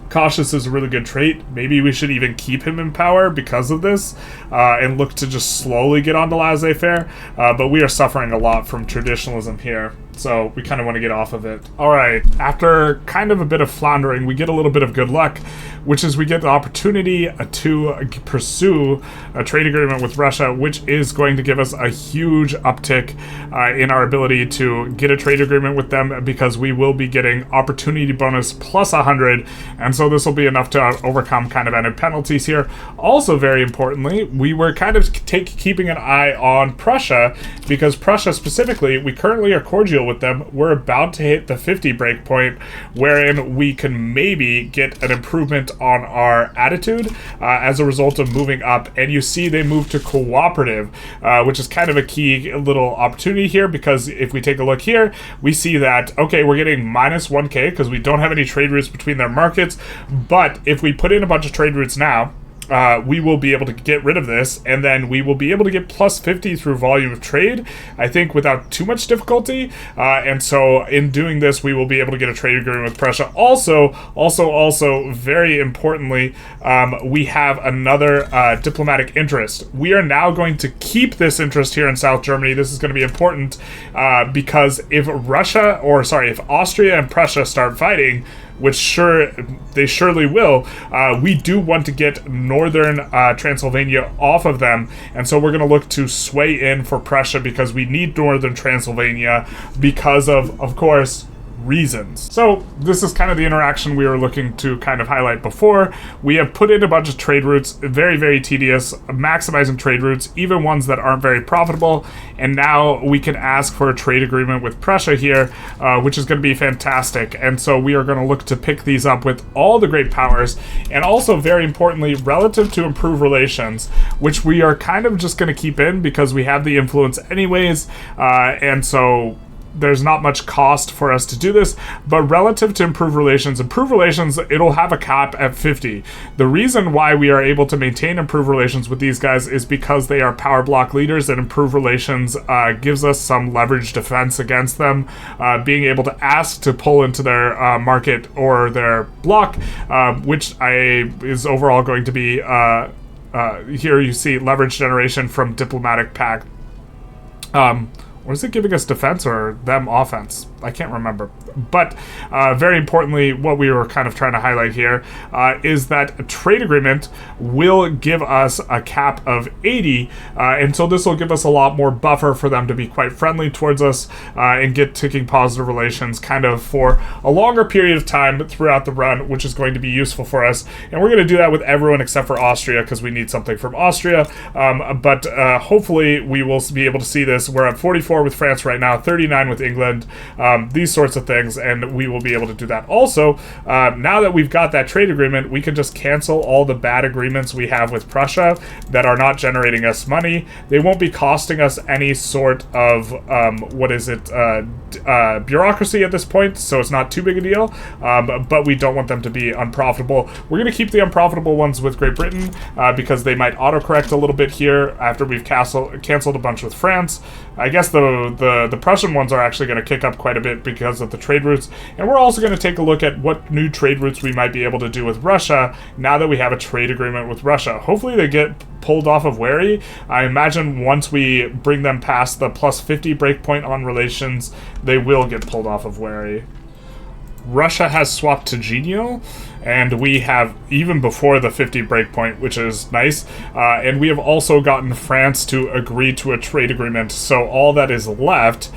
Cautious is a really good trait. Maybe we should even keep him in power because of this and look to just slowly get onto laissez-faire. But we are suffering a lot from traditionalism here, so we kind of want to get off of it. Alright, after kind of a bit of floundering, we get a little bit of good luck, which is we get the opportunity to pursue a trade agreement with Russia, which is going to give us a huge uptick in our ability to get a trade agreement with them, because we will be getting opportunity bonus plus 100, and so this will be enough to overcome kind of any penalties here. Also, very importantly, we were kind of keeping an eye on Prussia, because Prussia specifically, we currently are cordial with them. We're about to hit the 50 breakpoint, wherein we can maybe get an improvement on our attitude as a result of moving up. And you see they move to cooperative, which is kind of a key little opportunity here, because if we take a look here, we see that, okay, we're getting minus 1k because we don't have any trade routes between their markets, but if we put in a bunch of trade routes now, we will be able to get rid of this, and then we will be able to get plus 50 through volume of trade, I think, without too much difficulty. And so in doing this, we will be able to get a trade agreement with Prussia. Also, very importantly, we have another diplomatic interest. We are now going to keep this interest here in South Germany. This is going to be important because if Austria and Prussia start fighting, which they surely will, we do want to get northern Transylvania off of them, and so we're going to look to sway in for Prussia because we need northern Transylvania because of course, reasons. So this is kind of the interaction we were looking to kind of highlight before. We have put in a bunch of trade routes, very, very tedious, maximizing trade routes, even ones that aren't very profitable, and now we can ask for a trade agreement with Prussia here, which is going to be fantastic. And so we are going to look to pick these up with all the great powers, and also very importantly, relative to improved relations, which we are kind of just going to keep in because we have the influence anyways, and so there's not much cost for us to do this. But relative to improved relations, it'll have a cap at 50. The reason why we are able to maintain improved relations with these guys is because they are power block leaders, and improved relations gives us some leverage defense against them, being able to ask to pull into their market or their block, which is overall going to be here you see leverage generation from diplomatic pact. Or is it giving us defense or them offense? I can't remember. But very importantly, what we were kind of trying to highlight here is that a trade agreement will give us a cap of 80, and so this will give us a lot more buffer for them to be quite friendly towards us and get ticking positive relations kind of for a longer period of time throughout the run, which is going to be useful for us. And we're going to do that with everyone except for Austria because we need something from Austria. But hopefully we will be able to see this. We're at 44 with France right now, 39 with England, these sorts of things, and we will be able to do that. Also, now that we've got that trade agreement, we can just cancel all the bad agreements we have with Prussia that are not generating us money. They won't be costing us any sort of bureaucracy at this point, so it's not too big a deal, but we don't want them to be unprofitable. We're going to keep the unprofitable ones with Great Britain because they might autocorrect a little bit here after we've canceled a bunch with France. I guess the Prussian ones are actually going to kick up quite a bit because of the trade routes, and we're also going to take a look at what new trade routes we might be able to do with Russia now that we have a trade agreement with Russia. Hopefully they get pulled off of wary. I imagine once we bring them past the plus 50 breakpoint on relations, they will get pulled off of wary. Russia has swapped to genial, and we have even before the 50 breakpoint, which is nice. And we have also gotten France to agree to a trade agreement. So all that is left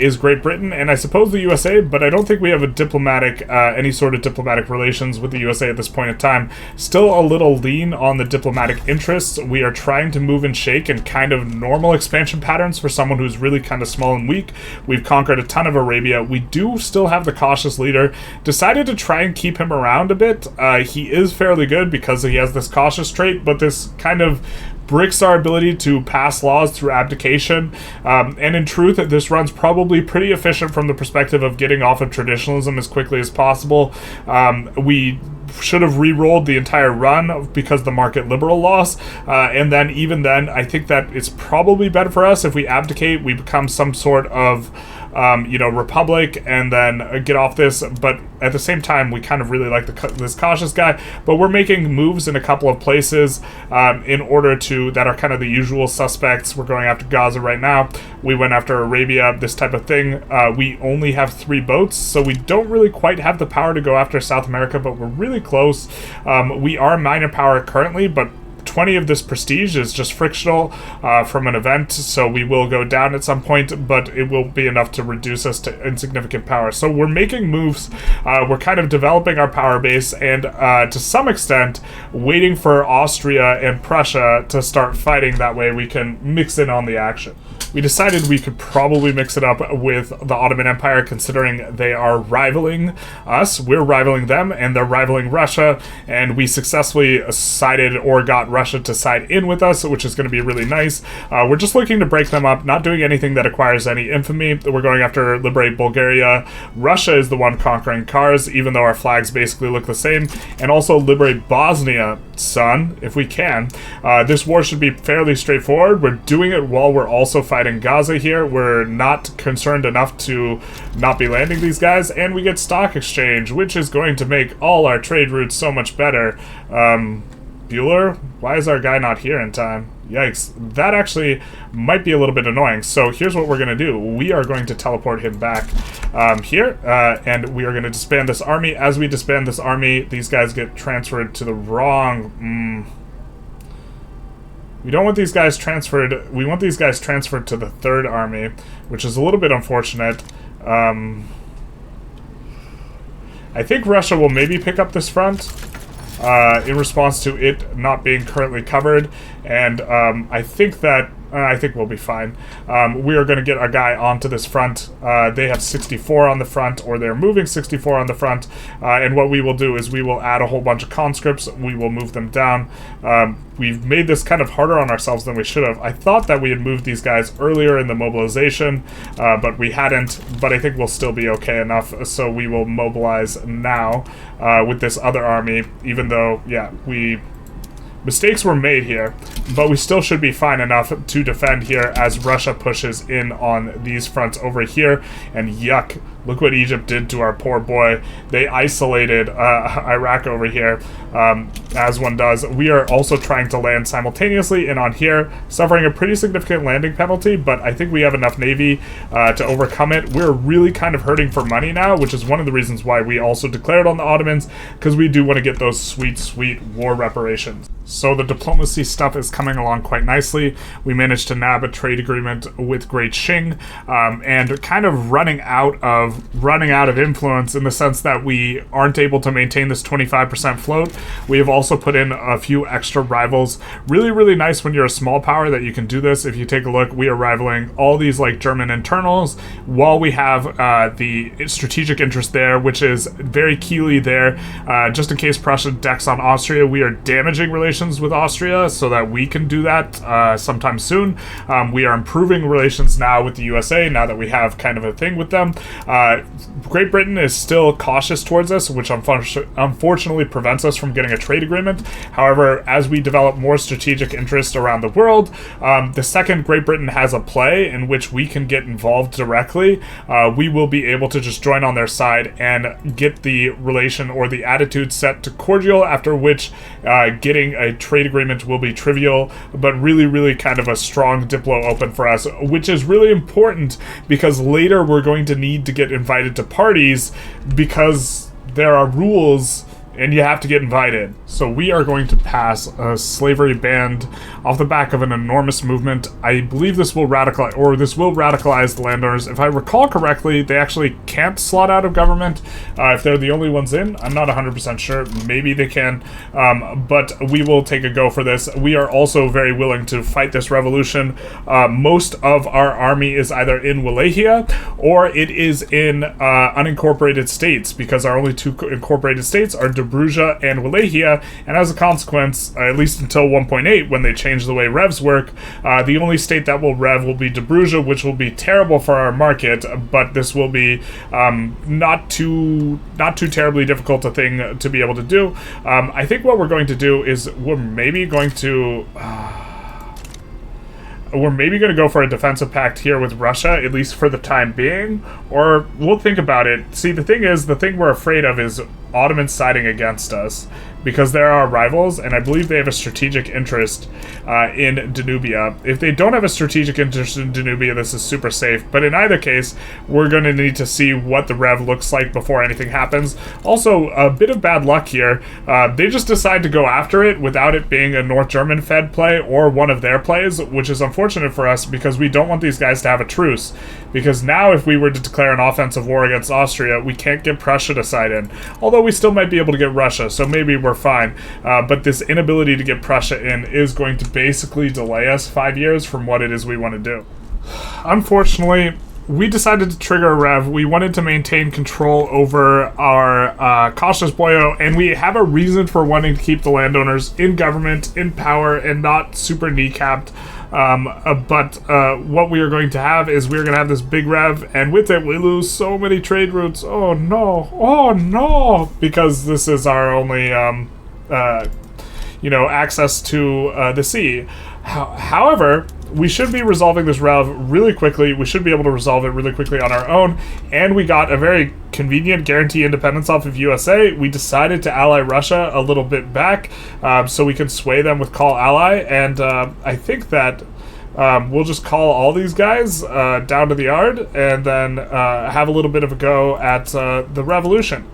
is Great Britain and I suppose the USA, but I don't think we have a diplomatic, any sort of diplomatic relations with the USA at this point in time. Still a little lean on the diplomatic interests. We are trying to move and shake in kind of normal expansion patterns for someone who's really kind of small and weak. We've conquered a ton of Arabia. We do still have the cautious leader. Decided to try and keep him around a bit. He is fairly good because he has this cautious trait, but this kind of bricks our ability to pass laws through abdication, and in truth, this run's probably pretty efficient from the perspective of getting off of traditionalism as quickly as possible. We should have re-rolled the entire run because the market liberal loss, and then even then, I think that it's probably better for us if we abdicate, we become some sort of republic, and then get off this. But at the same time, we kind of really like this cautious guy. But we're making moves in a couple of places in order to, that are kind of the usual suspects. We're going after Gaza right now. We went after Arabia, this type of thing. We only have 3 boats, so we don't really quite have the power to go after South America, but we're really close. We are minor power currently, but 20 of this prestige is just frictional from an event, so we will go down at some point, but it will be enough to reduce us to insignificant power. So we're making moves, we're kind of developing our power base, and to some extent waiting for Austria and Prussia to start fighting. That way we can mix in on the action. We decided we could probably mix it up with the Ottoman Empire, considering they are rivaling us. We're rivaling them, and they're rivaling Russia, and we successfully sided or got Russia to side in with us, which is going to be really nice. We're just looking to break them up, not doing anything that acquires any infamy. We're going after liberate Bulgaria. Russia is the one conquering Kars, even though our flags basically look the same, and also liberate Bosnia, son, if we can. This war should be fairly straightforward. We're doing it while we're also fighting Gaza here. We're not concerned enough to not be landing these guys, and we get stock exchange, which is going to make all our trade routes so much better. Bueller, why is our guy not here in time? Yikes, that actually might be a little bit annoying. So here's what we're going to do. We are going to teleport him back here, and we are going to disband this army. As we disband this army, these guys get transferred to the wrong... We don't want these guys transferred. We want these guys transferred to the 3rd army, which is a little bit unfortunate. I think Russia will maybe pick up this front in response to it not being currently covered, and I think we'll be fine. We are going to get a guy onto this front. They have 64 on the front, or they're moving 64 on the front, and what we will do is we will add a whole bunch of conscripts. We will move them down. We've made this kind of harder on ourselves than we should have. I thought that we had moved these guys earlier in the mobilization, but we hadn't, but I think we'll still be okay enough, so we will mobilize now with this other army, even though, yeah, mistakes were made here, but we still should be fine enough to defend here as Russia pushes in on these fronts over here. And yuck, look what Egypt did to our poor boy. They isolated Iraq over here, as one does. We are also trying to land simultaneously in on here, suffering a pretty significant landing penalty, but I think we have enough navy to overcome it. We're really kind of hurting for money now, which is one of the reasons why we also declared on the Ottomans, because we do want to get those sweet, sweet war reparations. So the diplomacy stuff is coming along quite nicely. We managed to nab a trade agreement with Great Qing, and kind of running out of influence in the sense that we aren't able to maintain this 25% float. We have also put in a few extra rivals. Really, really nice when you're a small power that you can do this. If you take a look, we are rivaling all these like German internals, while we have the strategic interest there, which is very keenly there. Just in case Prussia decks on Austria, we are damaging relations with Austria so that we can do that sometime soon. We are improving relations now with the USA now that we have kind of a thing with them. Great Britain is still cautious towards us, which unfortunately prevents us from getting a trade agreement. However, as we develop more strategic interest around the world, the second Great Britain has a play in which we can get involved directly, we will be able to just join on their side and get the relation or the attitude set to cordial, after which getting a trade agreement will be trivial, but really, really kind of a strong diplo open for us, which is really important because later we're going to need to get invited to parties because there are rules and you have to get invited. So we are going to pass a slavery ban off the back of an enormous movement. I believe this will radicalize the landowners. If I recall correctly, they actually can't slot out of government if they're the only ones in. I'm not 100% sure. Maybe they can, but we will take a go for this. We are also very willing to fight this revolution. Most of our army is either in Wallachia or it is in unincorporated states, because our only 2 incorporated states are Dobruja and Wallachia, and as a consequence, at least until 1.8, when they change the way revs work, the only state that will rev will be Dobruja, which will be terrible for our market, but this will be not too terribly difficult a thing to be able to do. I think what we're going to do is we're maybe going to go for a defensive pact here with Russia, at least for the time being, or we'll think about it. See, the thing we're afraid of is Ottomans siding against us, because they're our rivals, and I believe they have a strategic interest in Danubia. If they don't have a strategic interest in Danubia, this is super safe, but in either case, we're going to need to see what the rev looks like before anything happens. Also, a bit of bad luck here. They just decide to go after it without it being a North German fed play or one of their plays, which is unfortunate for us because we don't want these guys to have a truce. Because now if we were to declare an offensive war against Austria, we can't get Prussia to side in. Although we still might be able to get Russia, so maybe we're fine. But this inability to get Prussia in is going to basically delay us 5 years from what it is we want to do. Unfortunately, we decided to trigger a rev. We wanted to maintain control over our cautious boyo, and we have a reason for wanting to keep the landowners in government, in power, and not super kneecapped. But what we are going to have is we're going to have this big rev, and with it we lose so many trade routes. Oh no, because this is our only access to the sea. However, we should be resolving this rev really quickly. We should be able to resolve it really quickly on our own, and we got a very convenient guarantee independence off of USA. We decided to ally Russia a little bit back, so we can sway them with call ally, and I think that we'll just call all these guys down to the yard, and then have a little bit of a go at the revolution,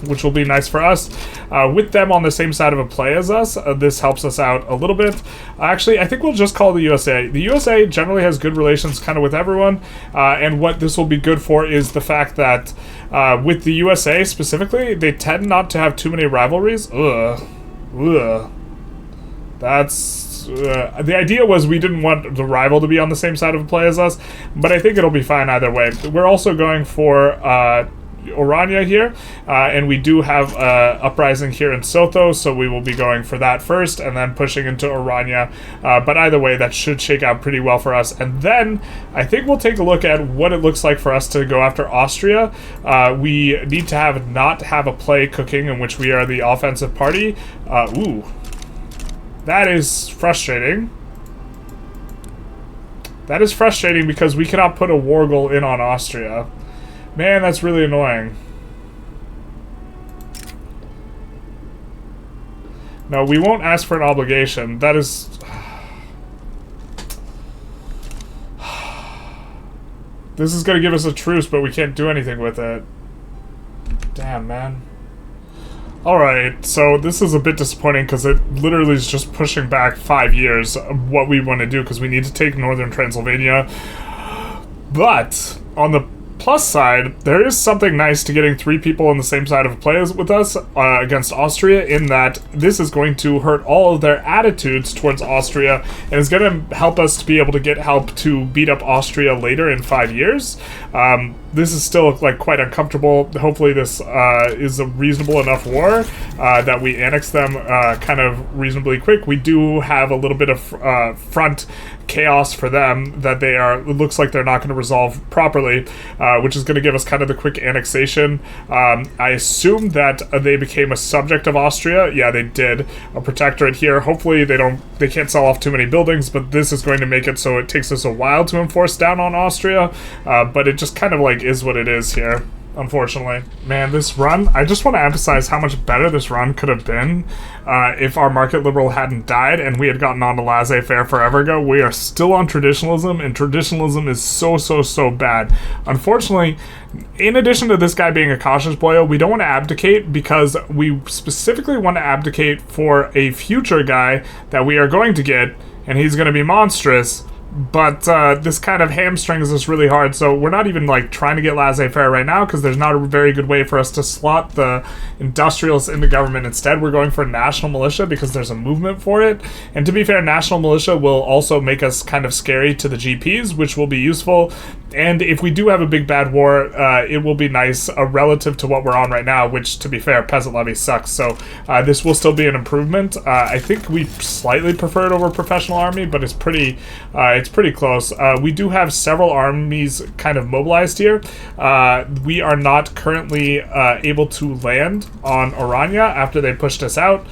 which will be nice for us. With them on the same side of a play as us, this helps us out a little bit. Actually, I think we'll just call the USA. The USA generally has good relations kind of with everyone, and what this will be good for is the fact that with the USA specifically, they tend not to have too many rivalries. That's... the idea was we didn't want the rival to be on the same side of a play as us, but I think it'll be fine either way. We're also going for Orania here, and we do have uprising here in Soto, so we will be going for that first and then pushing into Orania, but either way that should shake out pretty well for us. And then I think we'll take a look at what it looks like for us to go after Austria. We need to not have a play cooking in which we are the offensive party. Ooh, that is frustrating. That is frustrating because we cannot put a war goal in on Austria. Man, that's really annoying. No, we won't ask for an obligation. That is... This is going to give us a truce, but we can't do anything with it. Damn, man. Alright, so this is a bit disappointing because it literally is just pushing back 5 years of what we want to do because we need to take northern Transylvania. But, on the plus side, there is something nice to getting 3 people on the same side of a play with us against Austria, in that this is going to hurt all of their attitudes towards Austria and is going to help us to be able to get help to beat up Austria later in 5 years. This is still like quite uncomfortable. Hopefully this is a reasonable enough war that we annex them kind of reasonably quick. We do have a little bit of front chaos for them that it looks like they're not going to resolve properly, which is going to give us kind of the quick annexation. I assume that they became a subject of Austria. Yeah, they did. A protectorate here. Hopefully they can't sell off too many buildings, but this is going to make it so it takes us a while to enforce down on Austria, but it just kind of like is what it is here, unfortunately. Man, this run, I just want to emphasize how much better this run could have been if our market liberal hadn't died and we had gotten on to laissez-faire forever ago. We are still on traditionalism, and traditionalism is so bad. Unfortunately, in addition to this guy being a cautious boyo, we don't want to abdicate because we specifically want to abdicate for a future guy that we are going to get, and he's going to be monstrous. But this kind of hamstrings us really hard, so we're not even like trying to get laissez-faire right now because there's not a very good way for us to slot the industrialists into government. Instead, we're going for national militia because there's a movement for it. And to be fair, national militia will also make us kind of scary to the GPs, which will be useful. And if we do have a big bad war, it will be nice relative to what we're on right now, which, to be fair, peasant levy sucks. So this will still be an improvement. I think we slightly prefer it over professional army, but it's pretty close. We do have several armies kind of mobilized here. We are not currently able to land on Orania after they pushed us out.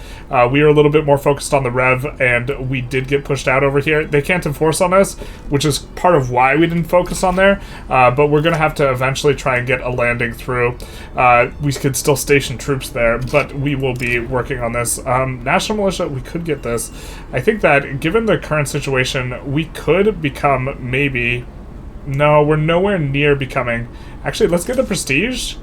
We are a little bit more focused on the Rev, and we did get pushed out over here. They can't enforce on us, which is part of why we didn't focus on there, but we're going to have to eventually try and get a landing through. We could still station troops there, but we will be working on this. National Militia, we could get this. I think that, given the current situation, we could become maybe... No, we're nowhere near becoming... Actually, let's get the Prestige.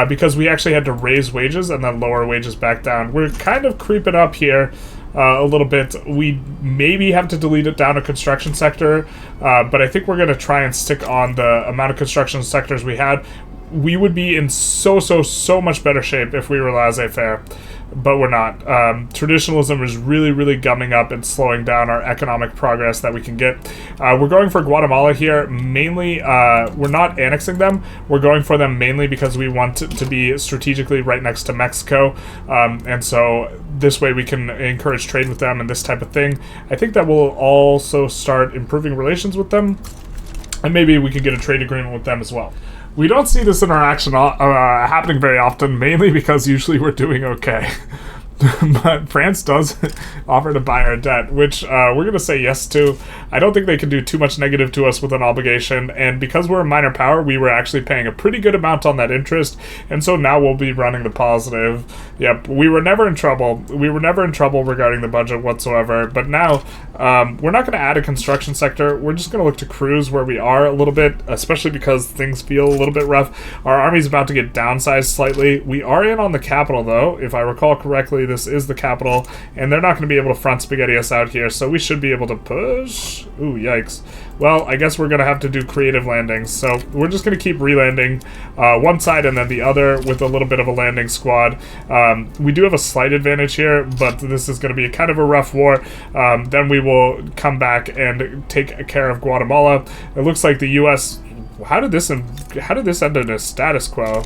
Because we actually had to raise wages and then lower wages back down. We're kind of creeping up here a little bit. We maybe have to delete it down to construction sector, but I think we're going to try and stick on the amount of construction sectors we had. We would be in so much better shape if we were laissez-faire, but we're not. Traditionalism is really gumming up and slowing down our economic progress that we can get. We're going for Guatemala here, mainly. We're not annexing them. We're going for them mainly because we want to be strategically right next to Mexico, and so this way we can encourage trade with them and this type of thing. I think that will also start improving relations with them, and maybe we could get a trade agreement with them as well. We don't see this interaction happening very often, mainly because usually we're doing okay. But France does offer to buy our debt, which we're going to say yes to. I don't think they can do too much negative to us with an obligation, and because we're a minor power, we were actually paying a pretty good amount on that interest, and so now we'll be running the positive. Yep, we were never in trouble. We were never in trouble regarding the budget whatsoever, but now we're not going to add a construction sector. We're just going to look to cruise where we are a little bit, especially because things feel a little bit rough. Our army's about to get downsized slightly. We are in on the capital, though. If I recall correctly, this is the capital, and they're not going to be able to front spaghetti us out here, so we should be able to push. Ooh, yikes. Well, I guess we're going to have to do creative landings, so we're just going to keep re-landing one side and then the other with a little bit of a landing squad. We do have a slight advantage here, but this is going to be kind of a rough war. Then we will come back and take care of Guatemala. It looks like the U.S. How did this end in a status quo?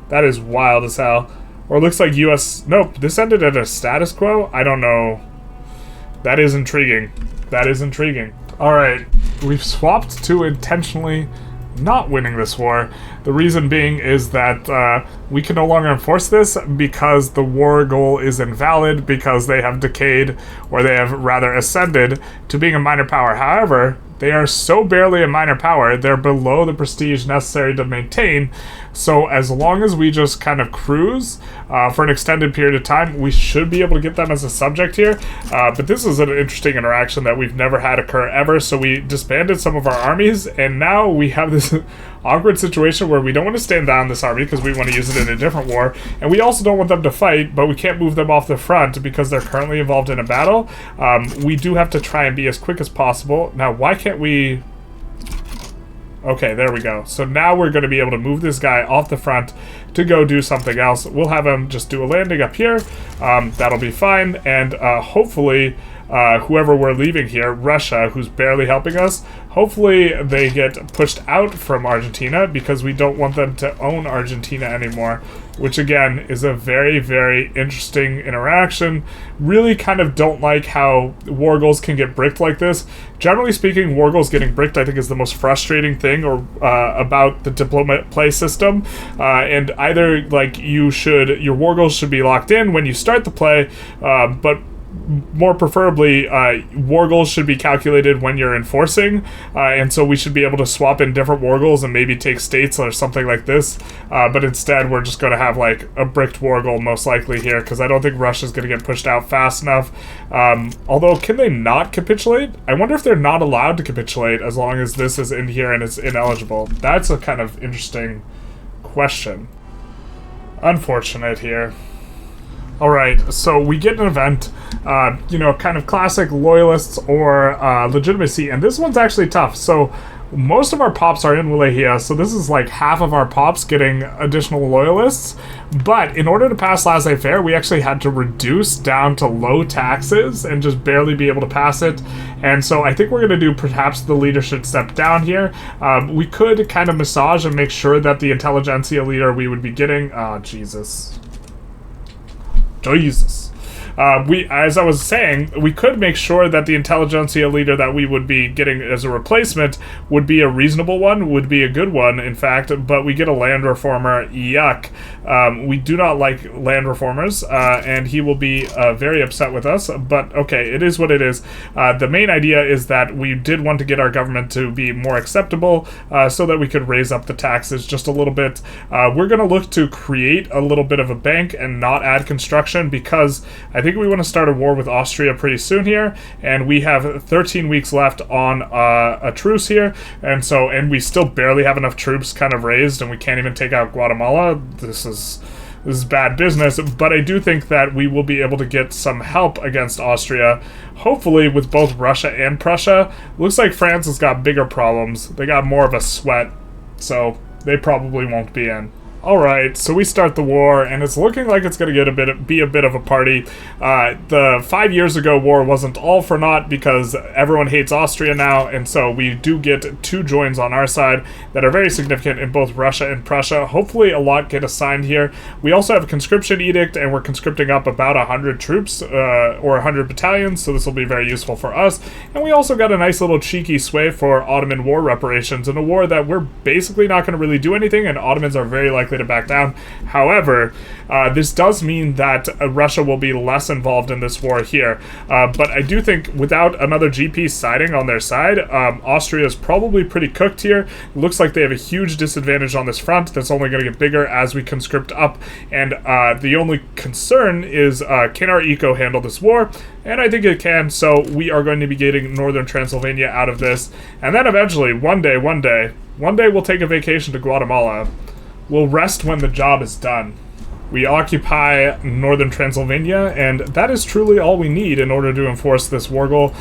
That is wild as hell. Or it looks like U.S. Nope, this ended at a status quo? I don't know. That is intriguing. That is intriguing. Alright, we've swapped to intentionally not winning this war. The reason being is that we can no longer enforce this because the war goal is invalid because they have decayed, or they have rather ascended to being a minor power. However, they are so barely a minor power, they're below the prestige necessary to maintain, so as long as we just kind of cruise for an extended period of time, we should be able to get them as a subject here. But this is an interesting interaction that we've never had occur ever, so we disbanded some of our armies, and now we have this awkward situation where we don't want to stand down this army because we want to use it in a different war, and we also don't want them to fight, but we can't move them off the front because they're currently involved in a battle. We do have to try and be as quick as possible. Now, why can't we... Okay, there we go. So now we're going to be able to move this guy off the front to go do something else. We'll have him just do a landing up here. That'll be fine, and hopefully... whoever we're leaving here, Russia, who's barely helping us, hopefully they get pushed out from Argentina because we don't want them to own Argentina anymore, which again is a very, very interesting interaction. Really kind of don't like how war goals can get bricked like this. Generally speaking, war goals getting bricked I think is the most frustrating thing about the diplomat play system, and either like your war goals should be locked in when you start the play, but more preferably, war goals should be calculated when you're enforcing, and so we should be able to swap in different war goals and maybe take states or something like this, but instead we're just going to have like a bricked war goal most likely here, because I don't think Russia's going to get pushed out fast enough. Although, can they not capitulate? I wonder if they're not allowed to capitulate as long as this is in here and it's ineligible. That's a kind of interesting question. Unfortunate here. Alright, so we get an event, kind of classic loyalists or legitimacy, and this one's actually tough. So most of our pops are in Wallachia, so this is like half of our pops getting additional loyalists. But in order to pass laissez-faire, we actually had to reduce down to low taxes and just barely be able to pass it. And so I think we're going to do perhaps the leader should step down here. We could kind of massage and make sure that the Intelligentsia leader we would be getting... Jesus. As I was saying, we could make sure that the Intelligentsia leader that we would be getting as a replacement would be a reasonable one, would be a good one, in fact, but we get a land reformer, yuck. We do not like land reformers, and he will be very upset with us, but okay, it is what it is. The main idea is that we did want to get our government to be more acceptable, so that we could raise up the taxes just a little bit. We're going to look to create a little bit of a bank and not add construction, because I think we want to start a war with Austria pretty soon here, and we have 13 weeks left on a truce here, and we still barely have enough troops kind of raised, and we can't even take out Guatemala. This is bad business, but I do think that we will be able to get some help against Austria, hopefully with both Russia and Prussia. Looks like France has got bigger problems. They got more of a sweat, so they probably won't be in. Alright, so we start the war, and it's looking like it's going to be a bit of a party. The 5 years ago war wasn't all for naught, because everyone hates Austria now, and so we do get 2 joins on our side that are very significant in both Russia and Prussia. Hopefully a lot get assigned here. We also have a conscription edict, and we're conscripting up about 100 troops, or 100 battalions, so this will be very useful for us. And we also got a nice little cheeky sway for Ottoman war reparations, in a war that we're basically not going to really do anything, and Ottomans are very likely to back down. However, this does mean that Russia will be less involved in this war here. But I do think without another GP siding on their side, Austria is probably pretty cooked here. It looks like they have a huge disadvantage on this front that's only going to get bigger as we conscript up. And the only concern is, can our eco handle this war? And I think it can, so we are going to be getting northern Transylvania out of this. And then eventually, one day, we'll take a vacation to Guatemala. We'll rest when the job is done. We occupy northern Transylvania, and that is truly all we need in order to enforce this war goal.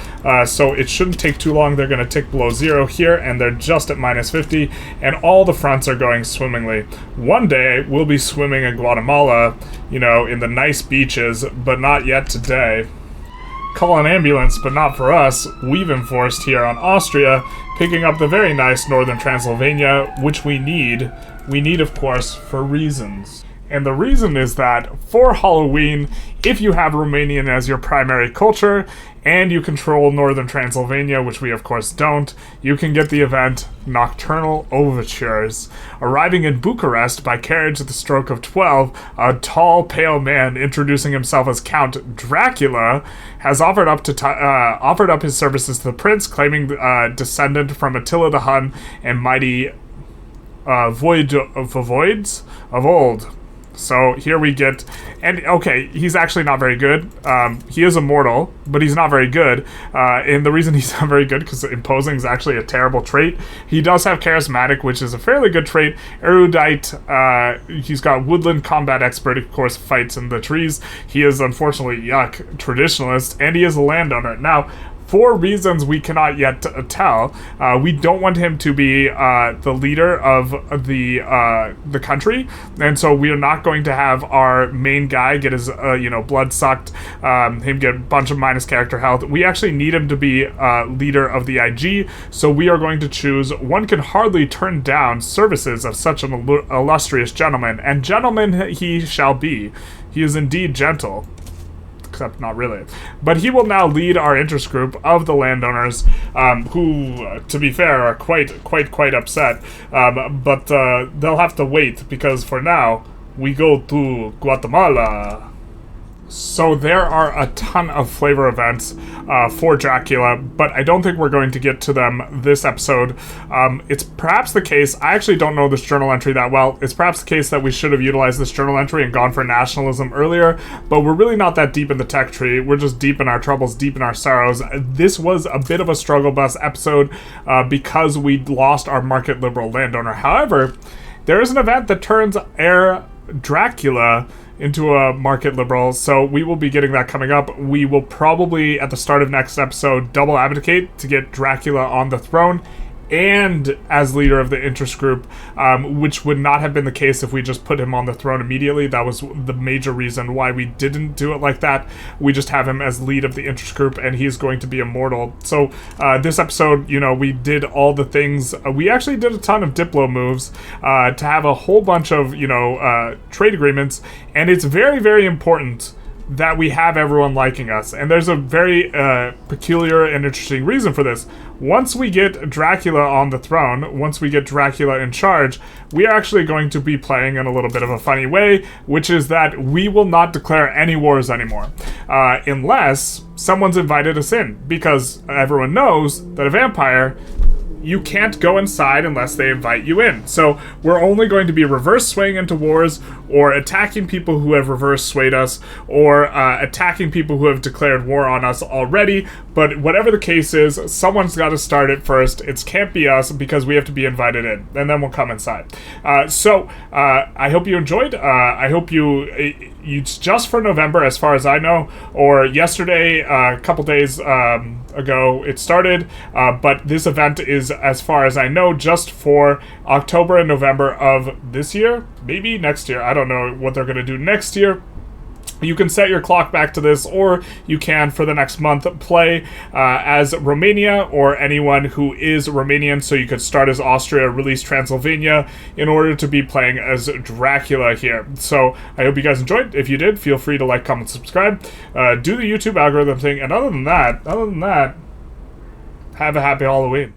So it shouldn't take too long. They're going to tick below 0 here, and they're just at -50, and all the fronts are going swimmingly. One day, we'll be swimming in Guatemala, in the nice beaches, but not yet today. Call an ambulance, but not for us. We've enforced here on Austria, picking up the very nice northern Transylvania, which we need. We need, of course, for reasons. And the reason is that for Halloween, if you have Romanian as your primary culture, and you control northern Transylvania, which we of course don't, you can get the event Nocturnal Overtures. Arriving in Bucharest by carriage at the stroke of 12, a tall, pale man introducing himself as Count Dracula has offered up his services to the prince, claiming descendant from Attila the Hun and mighty voids of old. So here we get, and okay, he's actually not very good. He is immortal, but he's not very good. And the reason he's not very good, because imposing is actually a terrible trait. He does have charismatic, which is a fairly good trait. Erudite, he's got woodland combat expert, of course, fights in the trees. He is unfortunately, traditionalist, and he is a landowner. Now, for reasons we cannot yet tell, we don't want him to be the leader of the country, and so we are not going to have our main guy get his blood sucked, him get a bunch of minus character health. We actually need him to be leader of the IG, so we are going to choose. One can hardly turn down services of such an illustrious gentleman, and gentleman he shall be. He is indeed gentle. Except not really. But he will now lead our interest group of the landowners, who, to be fair, are quite upset. But they'll have to wait, because for now, we go to Guatemala. So there are a ton of flavor events for Dracula, but I don't think we're going to get to them this episode. It's perhaps the case, I actually don't know this journal entry that well, it's perhaps the case that we should have utilized this journal entry and gone for nationalism earlier, but we're really not that deep in the tech tree. We're just deep in our troubles, deep in our sorrows. This was a bit of a struggle bus episode because we lost our market liberal landowner. However, there is an event that turns Dracula into a market liberal. So we will be getting that coming up. We will probably, at the start of next episode, double abdicate to get Dracula on the throne and as leader of the interest group, which would not have been the case if we just put him on the throne immediately. That was the major reason why we didn't do it like that. We just have him as lead of the interest group, and he's going to be immortal. So this episode, you know, we did all the things. We actually did a ton of Diplo moves to have a whole bunch of, you know, trade agreements, and it's very, very important that we have everyone liking us. And there's a very peculiar and interesting reason for this. Once we get Dracula on the throne, once we get Dracula in charge, we are actually going to be playing in a little bit of a funny way, which is that we will not declare any wars anymore, unless someone's invited us in, because everyone knows that a vampire, you can't go inside unless they invite you in. So we're only going to be reverse swaying into wars, or attacking people who have reverse swayed us, or attacking people who have declared war on us already. But whatever the case is, someone's got to start it first. It can't be us, because we have to be invited in, and then we'll come inside. So I hope you enjoyed. I hope it's just for November, as far as I know, or yesterday, a couple days ago it started, but this event is, as far as I know, just for October and November of this year, maybe next year. I don't know what they're going to do next year. You can set your clock back to this, or you can, for the next month, play as Romania or anyone who is Romanian. So you could start as Austria, release Transylvania, in order to be playing as Dracula here. So I hope you guys enjoyed. If you did, feel free to like, comment, subscribe. Do the YouTube algorithm thing. And other than that, have a happy Halloween.